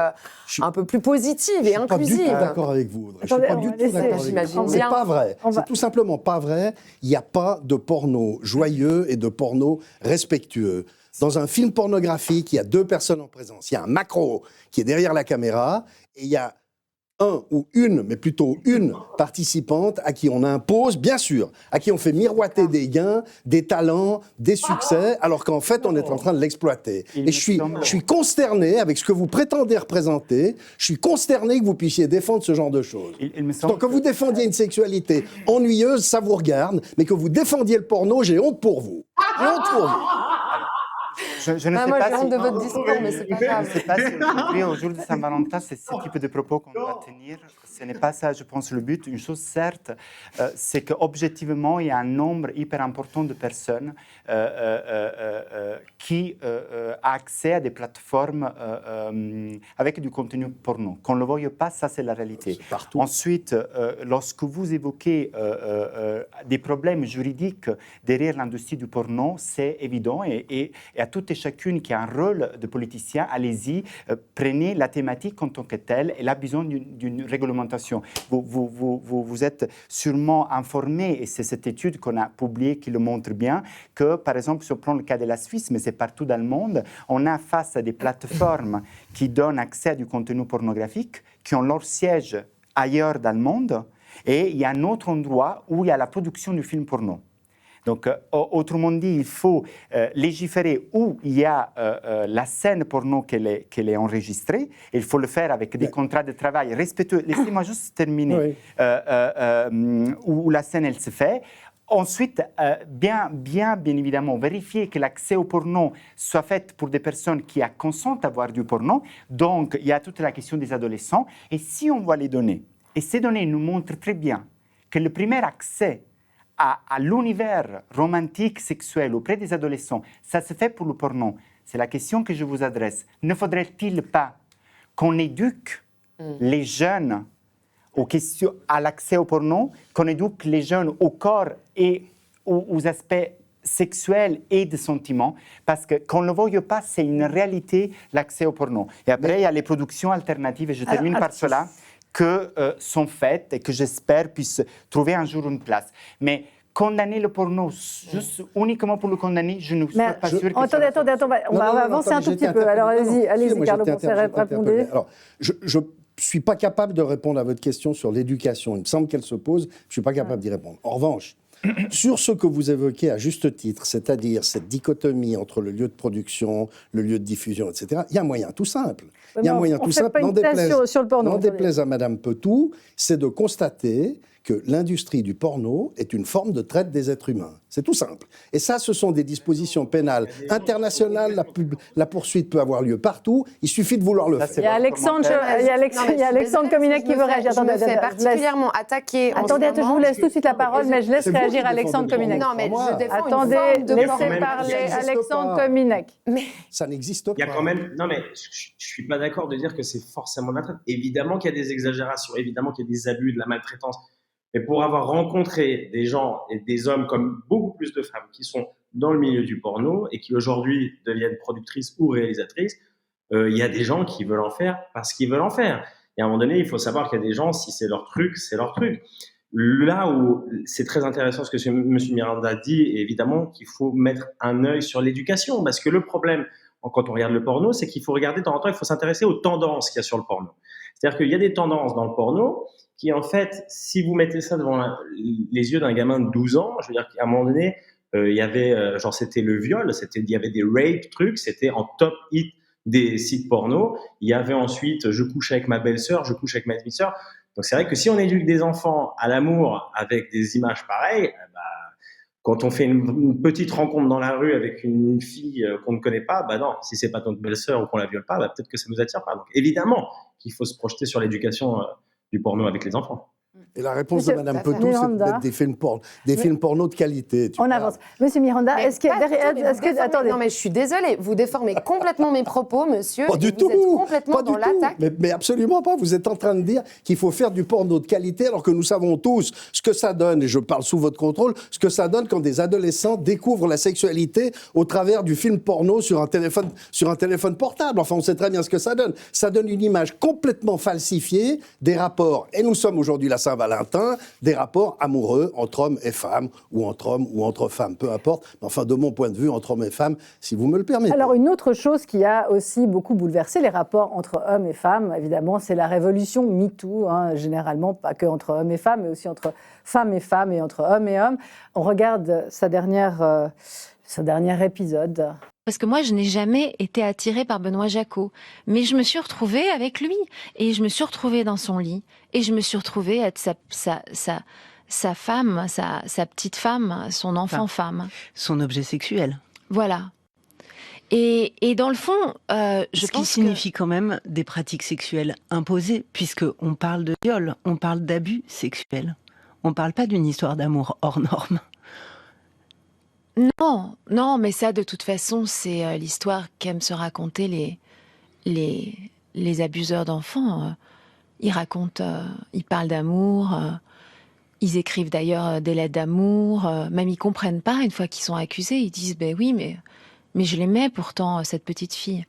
positive et inclusive. Je ne suis pas du tout d'accord avec vous, Audrey. Je ne suis pas du tout d'accord avec vous. C'est pas vrai. C'est tout simplement pas vrai. Il n'y a pas de porno joyeux et de porno respectueux. Dans un film pornographique, il y a deux personnes en présence. Il y a un macro qui est derrière la caméra et il y a un ou une, mais plutôt une participante à qui on impose, bien sûr, à qui on fait miroiter des gains, des talents, des succès, alors qu'en fait, on est en train de l'exploiter. Et je suis consterné avec ce que vous prétendez représenter. Je suis consterné que vous puissiez défendre ce genre de choses. Donc, que vous défendiez une sexualité ennuyeuse, ça vous regarde, mais que vous défendiez le porno, j'ai honte pour vous. J'ai honte pour vous. Je ne sais moi, pas j'ai honte si... de votre discours, mais c'est pas grave. Je ne sais pas si aujourd'hui, au jour de Saint-Valentin, c'est ce type de propos qu'on doit tenir. Ce n'est pas ça, je pense, le but. Une chose, certes, c'est qu'objectivement, il y a un nombre hyper important de personnes qui ont accès à des plateformes avec du contenu porno. Qu'on ne le voie pas, ça, c'est la réalité. Ensuite, lorsque vous évoquez des problèmes juridiques derrière l'industrie du porno, c'est évident. Et à toutes et chacune qui a un rôle de politicien, allez-y, prenez la thématique en tant que telle. Elle a besoin d'une réglementation. Vous êtes sûrement informé, et c'est cette étude qu'on a publiée qui le montre bien, que par exemple, si on prend le cas de la Suisse, mais c'est partout dans le monde, on a face à des plateformes qui donnent accès à du contenu pornographique, qui ont leur siège ailleurs dans le monde, et il y a un autre endroit où il y a la production du film porno. Donc, autrement dit, il faut légiférer où il y a la scène porno qu'elle est enregistrée. Et il faut le faire avec des contrats de travail respectueux. Laissez-moi juste terminer. Oui. Où la scène, elle se fait. Ensuite, bien évidemment, vérifier que l'accès au porno soit fait pour des personnes qui consentent à voir du porno. Donc, il y a toute la question des adolescents. Et si on voit les données, et ces données nous montrent très bien que le premier accès à l'univers romantique, sexuel auprès des adolescents, ça se fait pour le porno. C'est la question que je vous adresse. Ne faudrait-il pas qu'on éduque les jeunes à l'accès au porno, qu'on éduque les jeunes au corps et aux aspects sexuels et de sentiments, parce que qu'on ne le voie pas, c'est une réalité, l'accès au porno. Et après, il y a les productions alternatives, et je termine par cela, que sont faites et que j'espère puissent trouver un jour une place. Mais condamner le porno juste uniquement pour le condamner, je ne suis pas sûr que attendez, on va avancer un tout petit peu. Alors allez-y, Carlo Ponce, répondez. Alors, je ne suis pas capable de répondre à votre question sur l'éducation. Il me semble qu'elle se pose, je ne suis pas capable d'y répondre. En revanche, sur ce que vous évoquez à juste titre, c'est-à-dire cette dichotomie entre le lieu de production, le lieu de diffusion, etc., il y a un moyen tout simple. Il y a un moyen tout simple, n'en déplaise à Madame Petou, c'est de constater que l'industrie du porno est une forme de traite des êtres humains. C'est tout simple. Et ça, ce sont des dispositions pénales internationales. La poursuite peut avoir lieu partout. Il suffit de vouloir le faire. Il y a Alexandre Kominek qui veut réagir. Je me fais particulièrement attaquer. Attendez, je vous laisse tout de suite la parole, mais je laisse réagir Alexandre Kominek. Non, mais je défends Attendez, une forme de laissez parler Alexandre Kominek. Ça n'existe pas. Il y a quand même. Non, mais je suis pas d'accord de dire que c'est forcément de la traite. Évidemment qu'il y a des exagérations, évidemment qu'il y a des abus, de la maltraitance. Mais pour avoir rencontré des gens et des hommes comme beaucoup plus de femmes qui sont dans le milieu du porno et qui aujourd'hui deviennent productrices ou réalisatrices, il y a des gens qui veulent en faire parce qu'ils veulent en faire. Et à un moment donné, il faut savoir qu'il y a des gens, si c'est leur truc, c'est leur truc. Là où c'est très intéressant ce que M. Miranda dit, et évidemment qu'il faut mettre un œil sur l'éducation, parce que le problème, quand on regarde le porno, c'est qu'il faut regarder de temps en temps, il faut s'intéresser aux tendances qu'il y a sur le porno. C'est-à-dire qu'il y a des tendances dans le porno qui, en fait, si vous mettez ça devant les yeux d'un gamin de 12 ans, je veux dire qu'à un moment donné, il y avait, genre c'était le viol, il y avait des rape trucs, c'était en top hit des sites porno. Il y avait ensuite, je couche avec ma belle-sœur, je couche avec ma demi-sœur. Donc c'est vrai que si on éduque des enfants à l'amour avec des images pareilles, quand on fait une petite rencontre dans la rue avec une fille qu'on ne connaît pas, non, si c'est pas notre belle-sœur ou qu'on la viole pas, peut-être que ça nous attire pas. Donc évidemment qu'il faut se projeter sur l'éducation du porno avec les enfants. Et la réponse de Mme Petou, c'est d'être des films porno de qualité. On avance. Monsieur Miranda, attendez. Non, mais je suis désolée, vous déformez complètement mes propos, monsieur. Pas du tout. Vous êtes complètement dans l'attaque. Mais absolument pas. Vous êtes en train de dire qu'il faut faire du porno de qualité, alors que nous savons tous ce que ça donne, et je parle sous votre contrôle, ce que ça donne quand des adolescents découvrent la sexualité au travers du film porno sur un téléphone portable. Enfin, on sait très bien ce que ça donne. Ça donne une image complètement falsifiée des rapports. Et nous sommes aujourd'hui la Saint-Valentin, des rapports amoureux entre hommes et femmes, ou entre hommes ou entre femmes, peu importe. Mais enfin, de mon point de vue, entre hommes et femmes, si vous me le permettez. Alors, une autre chose qui a aussi beaucoup bouleversé les rapports entre hommes et femmes, évidemment, c'est la révolution MeToo, généralement, pas que entre hommes et femmes, mais aussi entre femmes et entre hommes et hommes. On regarde sa dernière épisode. Parce que moi, je n'ai jamais été attirée par Benoît Jacot. Mais je me suis retrouvée avec lui. Et je me suis retrouvée dans son lit. Et je me suis retrouvée être sa femme, sa petite femme, son enfant femme. Son objet sexuel. Voilà. Et dans le fond, je pense qui signifie quand même des pratiques sexuelles imposées, puisqu'on parle de viol, on parle d'abus sexuels. On ne parle pas d'une histoire d'amour hors norme. Non, mais ça, de toute façon, c'est l'histoire qu'aiment se raconter les abuseurs d'enfants. Ils racontent, ils parlent d'amour, ils écrivent d'ailleurs des lettres d'amour, même ils comprennent pas une fois qu'ils sont accusés, ils disent « ben oui, mais je l'aimais pourtant, cette petite fille ».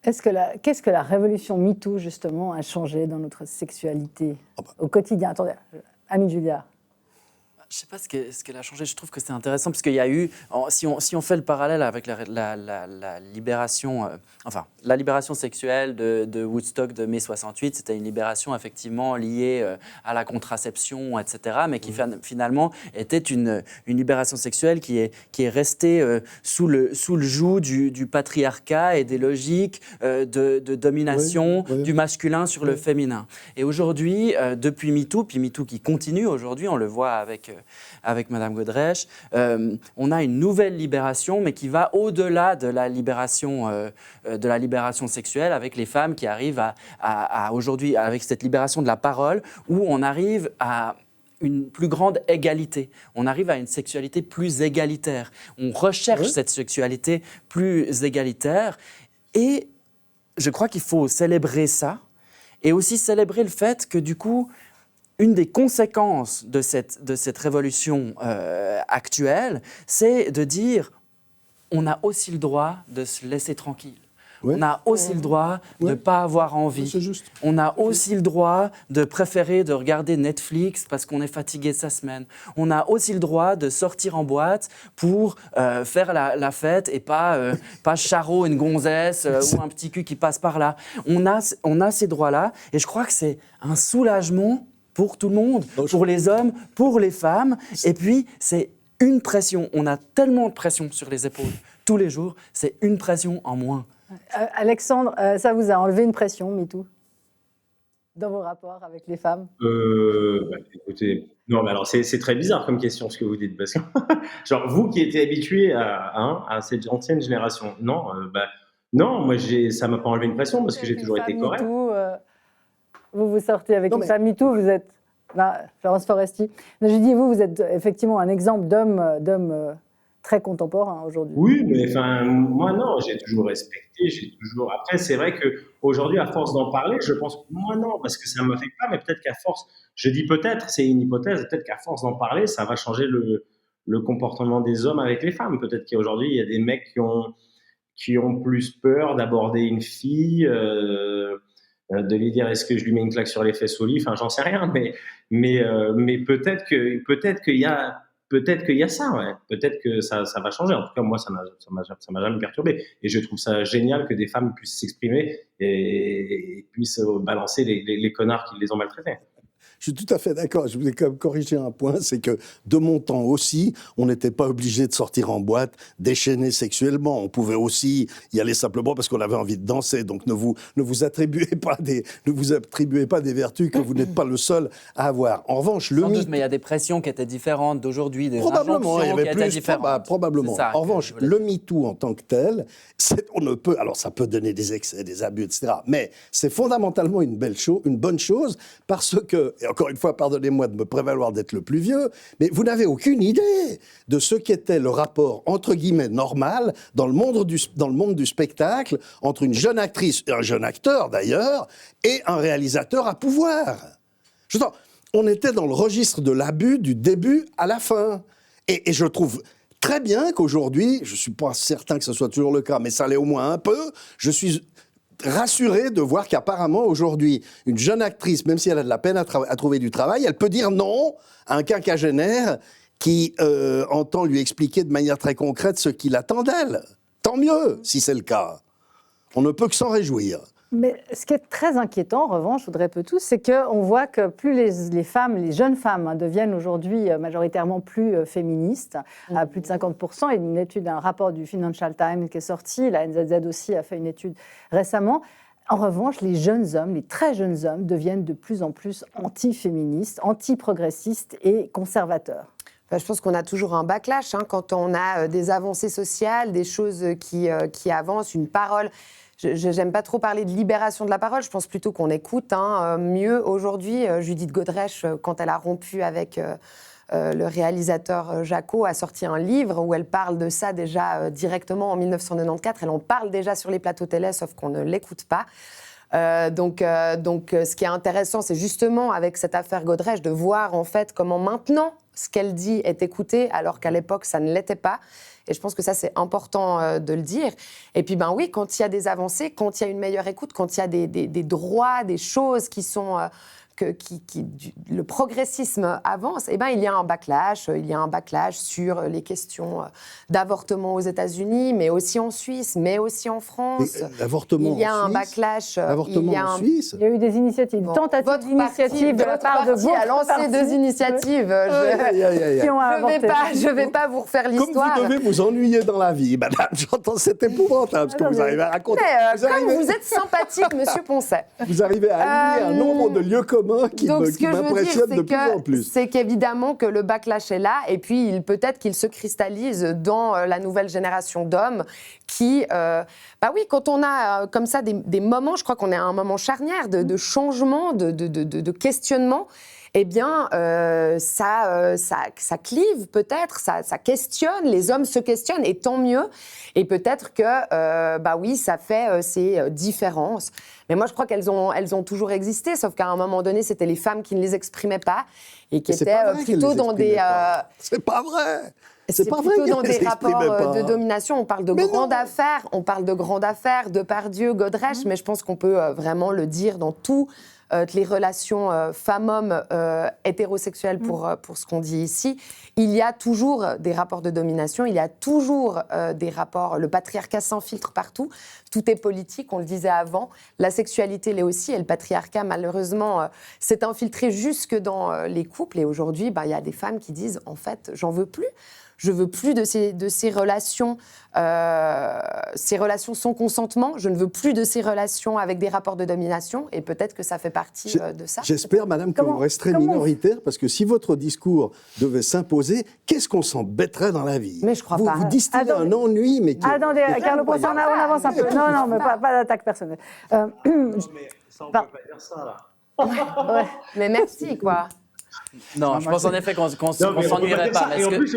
Qu'est-ce que la révolution MeToo, justement, a changé dans notre sexualité au quotidien? Attendez, Amine Julliard. Je ne sais pas ce qu'elle a changé. Je trouve que c'est intéressant parce qu'il y a eu, si on fait le parallèle avec la libération, la libération sexuelle de Woodstock de mai 68, c'était une libération effectivement liée à la contraception, etc., mais qui finalement était une libération sexuelle qui est restée sous le joug du patriarcat et des logiques de domination du masculin sur le féminin. Et aujourd'hui, depuis MeToo, puis MeToo qui continue aujourd'hui, on le voit avec Madame Godrèche, on a une nouvelle libération, mais qui va au-delà de la libération sexuelle, avec les femmes qui arrivent à aujourd'hui, avec cette libération de la parole, où on arrive à une plus grande égalité. On arrive à une sexualité plus égalitaire. On recherche cette sexualité plus égalitaire. Et je crois qu'il faut célébrer ça, et aussi célébrer le fait que, du coup, une des conséquences de cette révolution actuelle, c'est de dire on a aussi le droit de se laisser tranquille. On a aussi le droit de ne pas avoir envie. C'est juste. On a aussi le droit de préférer de regarder Netflix parce qu'on est fatigué de sa semaine. On a aussi le droit de sortir en boîte pour faire la fête et pas charreau une gonzesse ou un petit cul qui passe par là. On a ces droits-là et je crois que c'est un soulagement pour tout le monde, pour les hommes, pour les femmes. Et puis, c'est une pression. On a tellement de pression sur les épaules tous les jours, c'est une pression en moins. Alexandre, ça vous a enlevé une pression, MeToo? dans vos rapports avec les femmes? Écoutez, non, mais alors c'est très bizarre comme question ce que vous dites, parce que genre vous qui étiez habitué à cette ancienne génération, non, non, moi ça m'a pas enlevé une pression parce que j'ai toujours été correct. Vous sortez avec une femme MeToo, vous êtes Florence Foresti. J'ai dit vous êtes effectivement un exemple d'homme très contemporain aujourd'hui. Oui, mais enfin, moi non, j'ai toujours respecté, Après, c'est vrai que aujourd'hui, à force d'en parler, je pense que moi non, parce que ça ne m'affecte pas, mais peut-être qu'à force, je dis peut-être, c'est une hypothèse, peut-être qu'à force d'en parler, ça va changer le comportement des hommes avec les femmes. Peut-être qu'aujourd'hui, il y a des mecs qui ont plus peur d'aborder une fille, de lui dire est-ce que je lui mets une claque sur les fesses au lit, enfin j'en sais rien, mais peut-être qu'il y a ça, ouais. Peut-être que ça va changer. En tout cas, moi, ça m'a jamais perturbé. Et je trouve ça génial que des femmes puissent s'exprimer et puissent balancer les connards qui les ont maltraités. Je suis tout à fait d'accord. Je voulais quand même corriger un point, c'est que de mon temps aussi, on n'était pas obligé de sortir en boîte, déchaîner sexuellement. On pouvait aussi y aller simplement parce qu'on avait envie de danser. Donc ne vous attribuez pas des vertus que vous n'êtes pas le seul à avoir. En revanche, Sans doute, mais il y a des pressions qui étaient différentes d'aujourd'hui, des probablement, il y avait qui plus, étaient différentes. Probablement. En revanche, le MeToo en tant que tel, alors ça peut donner des excès, des abus, etc. Mais c'est fondamentalement une bonne chose parce que, et encore une fois, pardonnez-moi de me prévaloir d'être le plus vieux, mais vous n'avez aucune idée de ce qu'était le rapport, entre guillemets, normal dans le monde du spectacle entre une jeune actrice, un jeune acteur d'ailleurs, et un réalisateur à pouvoir. On était dans le registre de l'abus du début à la fin. Et je trouve très bien qu'aujourd'hui, je ne suis pas certain que ce soit toujours le cas, mais ça l'est au moins un peu, je suis rassuré de voir qu'apparemment aujourd'hui, une jeune actrice, même si elle a de la peine à trouver du travail, elle peut dire non à un quinquagénaire qui entend lui expliquer de manière très concrète ce qu'il attend d'elle. Tant mieux, si c'est le cas. On ne peut que s'en réjouir. Mais ce qui est très inquiétant, en revanche, Audrey Peutout, c'est qu'on voit que plus les femmes, les jeunes femmes, deviennent aujourd'hui majoritairement plus féministes, à plus de 50%. Il y a une étude, un rapport du Financial Times qui est sorti, la NZZ aussi a fait une étude récemment. En revanche, les jeunes hommes, les très jeunes hommes, deviennent de plus en plus anti-féministes, anti-progressistes et conservateurs. Je pense qu'on a toujours un backlash quand on a des avancées sociales, des choses qui avancent, une parole. Je n'aime pas trop parler de libération de la parole, je pense plutôt qu'on écoute mieux aujourd'hui. Judith Godrèche, quand elle a rompu avec le réalisateur Jacot, a sorti un livre où elle parle de ça déjà directement en 1994. Elle en parle déjà sur les plateaux télé, sauf qu'on ne l'écoute pas. Donc, ce qui est intéressant, c'est justement avec cette affaire Godrèche de voir en fait comment maintenant ce qu'elle dit est écouté, alors qu'à l'époque ça ne l'était pas. Et je pense que ça, c'est important de le dire. Et puis, oui, quand il y a des avancées, quand il y a une meilleure écoute, quand il y a des droits, des choses qui sont... le progressisme avance, il y a un backlash. Il y a un backlash sur les questions d'avortement aux États-Unis, mais aussi en Suisse, mais aussi en France. L'avortement il y a un backlash. en Suisse. Il y a eu des initiatives, une tentative d'initiative de la part de votre a lancé deux initiatives. Je ne vais pas vous refaire l'histoire. Comme vous devez vous ennuyer dans la vie, madame, j'entends, c'est épouvantable ce que vous arrivez à raconter. Vous êtes sympathique, monsieur Poncet. Vous arrivez à allier un nombre de lieux communs qui m'impressionne de plus en plus. C'est qu'évidemment que le backlash est là, et puis peut-être qu'il se cristallise dans la nouvelle génération d'hommes qui, quand on a comme ça des moments, je crois qu'on est à un moment charnière de changement, de questionnement. Ça clive peut-être, ça questionne, les hommes se questionnent, et tant mieux. Et peut-être que, ça fait ces différences. Mais moi, je crois qu'elles ont toujours existé, sauf qu'à un moment donné, c'était les femmes qui ne les exprimaient pas et qui étaient plutôt dans des... C'est pas vrai. C'est plutôt dans des rapports de domination. On parle de grandes affaires, Depardieu, Godrèche, mais je pense qu'on peut vraiment le dire dans tout. Les relations femmes-hommes hétérosexuelles pour ce qu'on dit ici, il y a toujours des rapports de domination, il y a toujours des rapports, le patriarcat s'infiltre partout, tout est politique, on le disait avant, la sexualité l'est aussi, et le patriarcat malheureusement s'est infiltré jusque dans les couples, et aujourd'hui il y a des femmes qui disent en fait j'en veux plus. Je veux plus de ces relations sans consentement. Je ne veux plus de ces relations avec des rapports de domination. Et peut-être que ça fait partie de ça. J'espère, madame, que vous resterez minoritaire, parce que si votre discours devait s'imposer, qu'est-ce qu'on s'embêterait dans la vie? Mais je crois pas. Vous distillez un ennui, mais... Attendez, Carlo Ponce, on avance un peu. Non, mais pas d'attaque personnelle. Non, mais ça, on ne peut pas dire ça, là. Ouais. Mais merci, quoi. Non, je pense en effet qu'on s'ennuierait pas. Et en plus,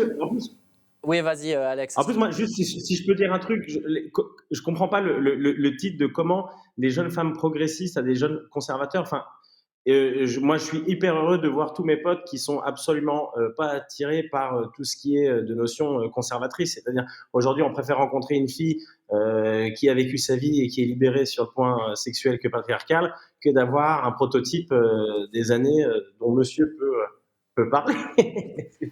oui, vas-y, Alex. En plus, moi, juste si je peux dire un truc, je comprends pas le titre de comment des jeunes femmes progressistes à des jeunes conservateurs. Enfin, moi, je suis hyper heureux de voir tous mes potes qui sont absolument pas attirés par tout ce qui est de notions conservatrices. C'est-à-dire, aujourd'hui, on préfère rencontrer une fille qui a vécu sa vie et qui est libérée sur le point sexuel que patriarcal, que d'avoir un prototype des années dont monsieur peut parler.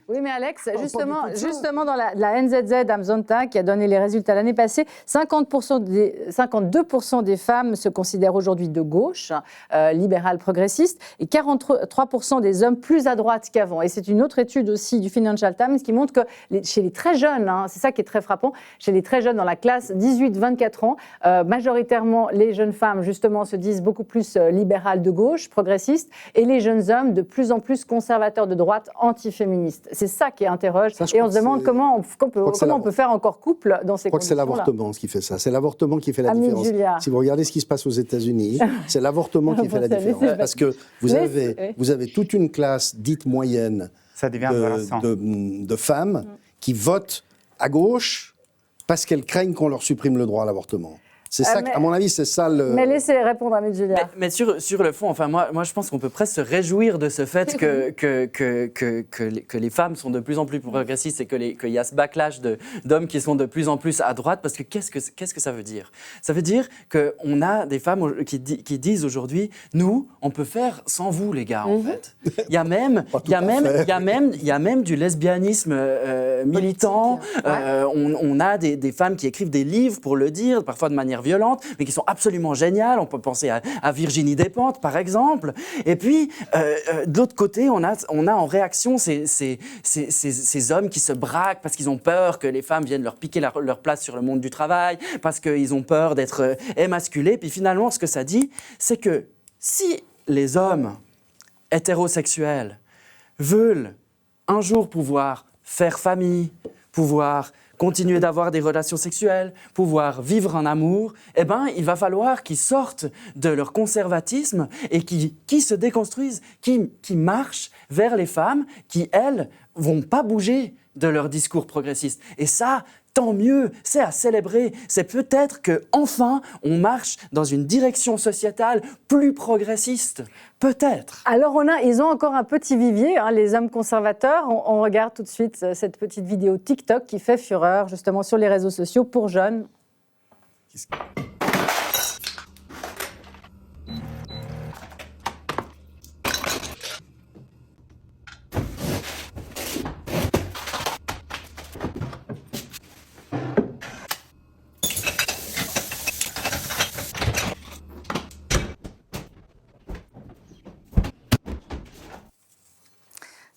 Oui, mais Alex, justement dans la NZZ Amzonta, qui a donné les résultats l'année passée, 52% des femmes se considèrent aujourd'hui de gauche, libérales progressistes, et 43% des hommes plus à droite qu'avant. Et c'est une autre étude aussi du Financial Times qui montre que chez les très jeunes, c'est ça qui est très frappant, chez les très jeunes dans la classe 18-24 ans, majoritairement les jeunes femmes justement se disent beaucoup plus libérales de gauche, progressistes, et les jeunes hommes de plus en plus conservateurs de droite, antiféministes. C'est ça qui interroge. Et on se demande comment on peut faire encore couple dans ces conditions-là. Je crois que c'est l'avortement qui fait ça. C'est l'avortement qui fait la différence. Julia. Si vous regardez ce qui se passe aux États-Unis, c'est l'avortement qui fait la différence. Parce que vous avez toute une classe dite moyenne de femmes qui votent à gauche parce qu'elles craignent qu'on leur supprime le droit à l'avortement. C'est ça, à mon avis, c'est ça le... Mais laissez répondre à Julia. Mais sur le fond, enfin, moi, je pense qu'on peut presque se réjouir de ce fait que les femmes sont de plus en plus progressistes et qu'il y a ce backlash d'hommes qui sont de plus en plus à droite, parce que qu'est-ce que ça veut dire? Ça veut dire qu'on a des femmes qui disent aujourd'hui, nous, on peut faire sans vous, les gars, en fait. Il y a même du lesbianisme militant. On a des femmes qui écrivent des livres pour le dire, parfois de manière violentes, mais qui sont absolument géniales. On peut penser à Virginie Despentes, par exemple. Et puis, de l'autre côté, on a en réaction ces hommes qui se braquent parce qu'ils ont peur que les femmes viennent leur piquer leur place sur le monde du travail, parce qu'ils ont peur d'être émasculés. Puis finalement, ce que ça dit, c'est que si les hommes hétérosexuels veulent un jour pouvoir faire famille, pouvoir continuer d'avoir des relations sexuelles, pouvoir vivre en amour, eh ben, il va falloir qu'ils sortent de leur conservatisme et qui se déconstruisent, qui marchent vers les femmes qui, elles, vont pas bouger de leur discours progressiste. Et ça, tant mieux, c'est à célébrer. C'est peut-être qu'enfin, on marche dans une direction sociétale plus progressiste. Peut-être. Alors, ils ont encore un petit vivier, les hommes conservateurs. On regarde tout de suite cette petite vidéo TikTok qui fait fureur, justement, sur les réseaux sociaux pour jeunes.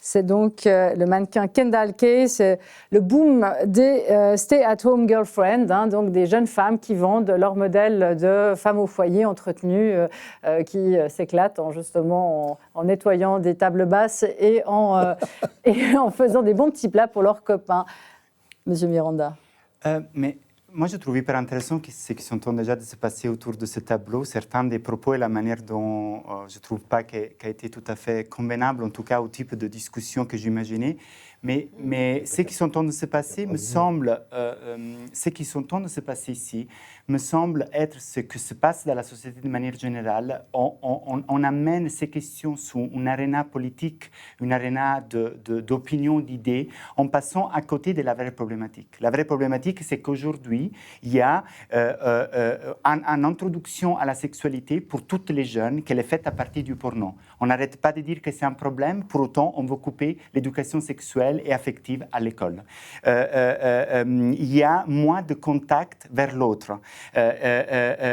C'est donc le mannequin Kendall Kay, c'est le boom des stay-at-home girlfriends, donc des jeunes femmes qui vendent leur modèle de femmes au foyer entretenues, qui s'éclatent en nettoyant des tables basses et en faisant des bons petits plats pour leurs copains. Monsieur Miranda. Mais moi, je trouve hyper intéressant ce qui s'entend déjà de se passer autour de ce tableau. Certains des propos et la manière dont je ne trouve pas qu'a été tout à fait convenable, en tout cas au type de discussion que j'imaginais. Mais ce qui s'entend de se passer me semble, ce qui s'entend de se passer ici, me semble être ce que se passe dans la société de manière générale. On amène ces questions sur une aréna politique, une aréna d'opinion, d'idées, en passant à côté de la vraie problématique. La vraie problématique, c'est qu'aujourd'hui, il y a une introduction à la sexualité pour toutes les jeunes qu'elle est faite à partir du porno. On n'arrête pas de dire que c'est un problème, pour autant, on veut couper l'éducation sexuelle et affective à l'école. Il y a moins de contact vers l'autre.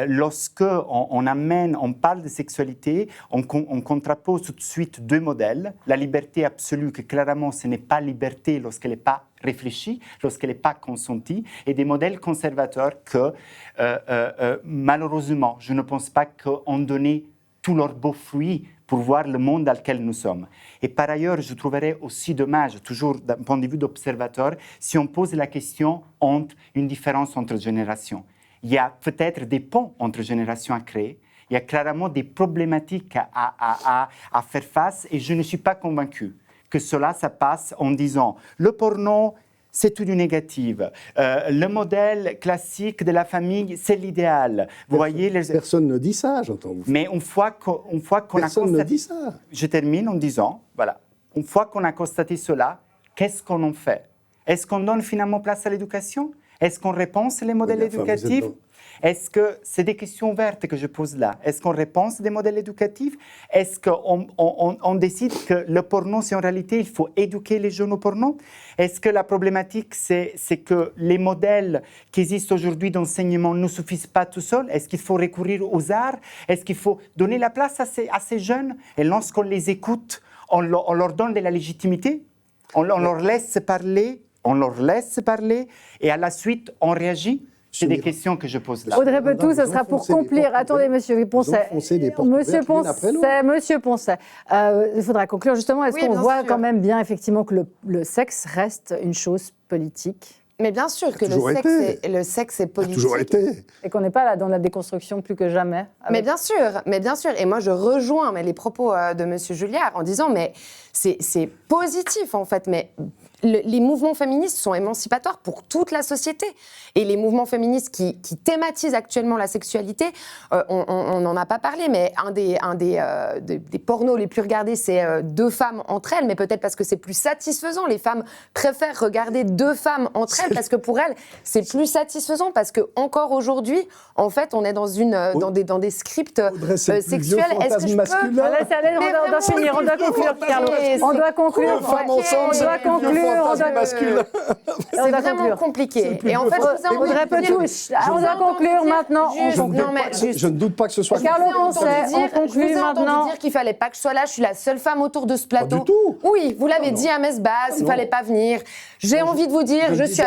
Lorsque on parle de sexualité, on contrapose tout de suite deux modèles. La liberté absolue, que clairement ce n'est pas liberté lorsqu'elle n'est pas réfléchie, lorsqu'elle n'est pas consentie, et des modèles conservateurs que, malheureusement, je ne pense pas qu'on donnait tous leurs beaux fruits pour voir le monde dans lequel nous sommes. Et par ailleurs, je trouverais aussi dommage, toujours d'un point de vue d'observateur, si on pose la question entre une différence entre générations. Il y a peut-être des ponts entre générations à créer, il y a clairement des problématiques à faire face, et je ne suis pas convaincu que cela, ça passe en disant le porno, c'est tout du négatif. Le modèle classique de la famille, c'est l'idéal. Vous voyez, personne ne dit ça, j'entends. Mais une fois qu'on a personne ne dit ça. Je termine en disant, voilà, une fois qu'on a constaté cela, qu'est-ce qu'on en fait? Est-ce qu'on donne finalement place à l'éducation? Est-ce qu'on repense les modèles éducatifs? Est-ce que c'est des questions ouvertes que je pose là? Est-ce qu'on repense des modèles éducatifs? Est-ce qu'on décide que le porno, c'est en réalité, il faut éduquer les jeunes au porno? Est-ce que la problématique, c'est que les modèles qui existent aujourd'hui d'enseignement ne suffisent pas tout seuls? Est-ce qu'il faut recourir aux arts? Est-ce qu'il faut donner la place à ces jeunes? Et lorsqu'on les écoute, on leur donne de la légitimité? On leur laisse parler? On leur laisse parler? Et à la suite, on réagit? C'est des questions que je pose là. Audrey Peutou, ce sera pour conclure. Attendez, Monsieur Poncet. Monsieur Poncet, il faudra conclure justement. Est-ce qu'on voit quand même bien effectivement que le sexe reste une chose politique? Mais bien sûr que le sexe est politique. Toujours été. Et qu'on n'est pas là dans la déconstruction plus que jamais. Mais bien sûr. Et moi, je rejoins les propos de Monsieur Julliard en disant, mais c'est positif en fait. Mais les mouvements féministes sont émancipatoires pour toute la société. Et les mouvements féministes qui thématisent actuellement la sexualité, on n'en a pas parlé, mais un des pornos les plus regardés, c'est deux femmes entre elles, mais peut-être parce que c'est plus satisfaisant. Les femmes préfèrent regarder deux femmes entre elles parce que pour elles, c'est plus satisfaisant, parce qu'encore aujourd'hui, en fait, on est dans des scripts sexuels. Est-ce que je peux... On doit finir, on doit conclure, Carlo. On doit conclure. C'est vraiment compliqué. Et en fait, Audrey Peutou, on doit conclure maintenant. Je ne doute pas que ce soit... Carlo Poncet, on conclut maintenant. Je vous ai entendu dire qu'il ne fallait pas que je sois là. Je suis la seule femme autour de ce plateau. Pas du tout. Oui, vous l'avez dit à messe basse, il ne fallait pas venir. J'ai envie de vous dire, je suis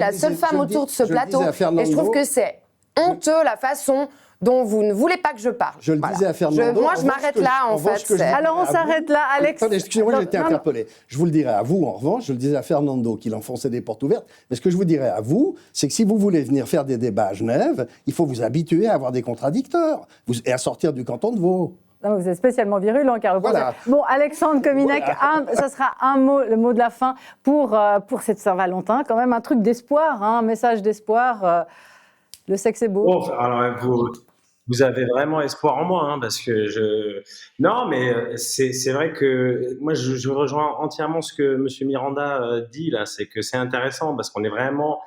la seule femme autour de ce plateau. Et je trouve que c'est honteux la façon dont vous ne voulez pas que je parle. Je le disais à Fernando. Moi, je m'arrête là, en fait. Alors, on s'arrête là, Alex. Attendez, excusez-moi, j'ai été interpellé. Je vous le dirai à vous, en revanche, je le disais à Fernando, qu'il enfonçait des portes ouvertes. Mais ce que je vous dirais à vous, c'est que si vous voulez venir faire des débats à Genève, il faut vous habituer à avoir des contradicteurs et à sortir du canton de Vaud. Non, vous êtes spécialement virulent, Carlo Poncet. Voilà. Bon, Alexandre Kominec, ça sera le mot de la fin pour cette Saint-Valentin. Quand même un truc d'espoir, un message d'espoir. Le sexe est beau. Bon, alors, vous avez vraiment espoir en moi, parce que Non, mais c'est vrai que moi, je rejoins entièrement ce que M. Miranda dit là. C'est que c'est intéressant parce qu'on est vraiment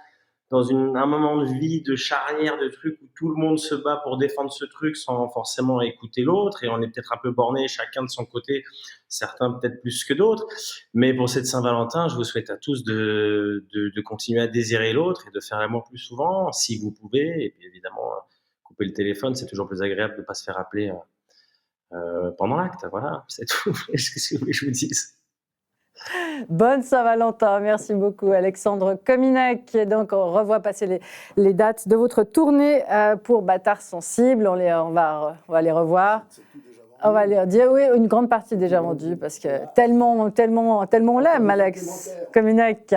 dans un moment de vie, de charnière, de trucs où tout le monde se bat pour défendre ce truc sans forcément écouter l'autre. Et on est peut-être un peu bornés, chacun de son côté, certains peut-être plus que d'autres. Mais pour cette Saint-Valentin, je vous souhaite à tous de continuer à désirer l'autre et de faire l'amour plus souvent, si vous pouvez. Et puis évidemment, couper le téléphone, c'est toujours plus agréable de ne pas se faire appeler pendant l'acte. Voilà, c'est tout. Qu'est-ce que vous voulez que je vous dise ? Bonne Saint-Valentin, merci beaucoup Alexandre Kominec. Donc on revoit passer les dates de votre tournée pour Bâtard Sensible. On va les revoir. On va les dire, oui, une grande partie déjà vendue parce que tellement on l'aime, Alex Kominec.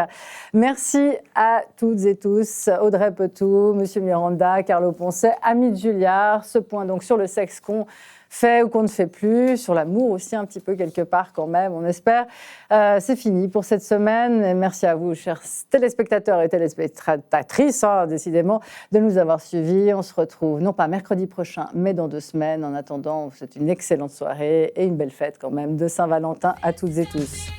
Merci à toutes et tous, Audrey Peutou, Monsieur Miranda, Carlo Poncet, Amit Julliard. Ce point donc sur le sexe qu'on fait ou qu'on ne fait plus, sur l'amour aussi un petit peu quelque part quand même, on espère. C'est fini pour cette semaine. Et merci à vous, chers téléspectateurs et téléspectatrices, décidément, de nous avoir suivis. On se retrouve, non pas mercredi prochain, mais dans 2 semaines. En attendant, c'est une excellente soirée et une belle fête quand même de Saint-Valentin à toutes et tous.